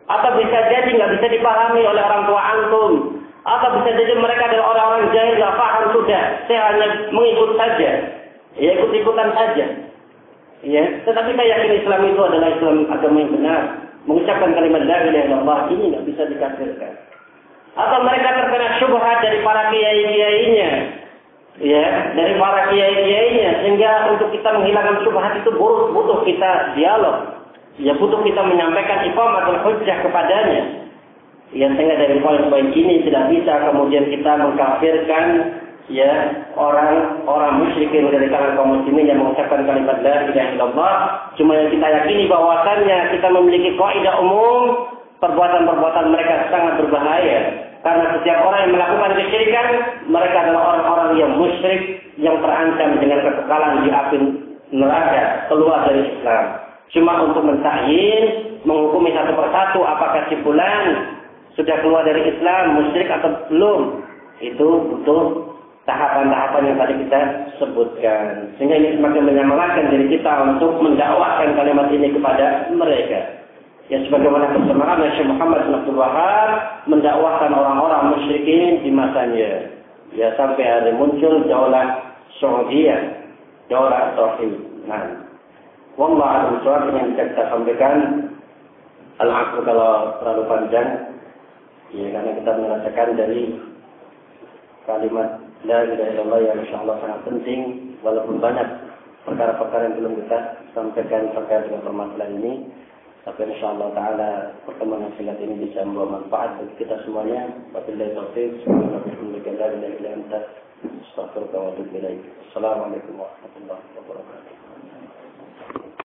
Atau bisa jadi nggak bisa dipahami oleh orang tua antum. Atau bisa jadi mereka adalah orang-orang jahil, nggak paham sudah. Saya hanya mengikut saja. Ya, ikut-ikutan saja. Ya, tetapi saya yakin Islam itu adalah Islam agama yang benar. Mengucapkan kalimat la ilaha illallah ini nggak bisa dikafirkan. Atau mereka terkena syubhat dari para kiai-kiainya, ya, dari para kiai-kiainya, sehingga untuk kita menghilangkan syubhat itu butuh kita dialog. Ya butuh kita menyampaikan iqamatul hujjah kepadanya. Ya sehingga dari poin-poin ini tidak bisa kemudian kita mengkafirkan ya orang musyrikin dari kalangan kaum muslimin yang mengucapkan kalimat la ilaha illallah. Cuma yang kita yakini bahwasannya kita memiliki kaidah umum, perbuatan-perbuatan mereka sangat berbahaya. Karena setiap orang yang melakukan kesyirikan, mereka adalah orang-orang yang musyrik yang terancam dengan kekekalan di api neraka, keluar dari Islam. Cuma untuk mentakyin, menghukumi satu persatu apakah si fulan sudah keluar dari Islam, musyrik atau belum, itu butuh tahapan-tahapan yang tadi kita sebutkan. Sehingga ini semakin menyemangatkan diri kita untuk mendakwahkan kalimat ini kepada mereka. Ya sebagaimana kebenaran Syekh Muhammad bin Abdul Wahab mendakwahkan orang-orang musyrikin di masanya. Ya sampai hari muncul daulah Saudiyah, daulah Tauhid. Nah, wallahu a'lam bishawab yang bisa kita sampaikan. Al-Aqsa kalau terlalu panjang, ya karena kita merasakan dari kalimat la ilaha illallah yang insyaallah sangat penting, walaupun banyak perkara-perkara yang belum kita sampaikan terkait dengan permasalahan ini. Tapi insyaallah taala pertemuan yang singkat ini bisa membawa manfaat bagi kita semuanya. Wabillahi taufiq. Assalamualaikum warahmatullahi wabarakatuh.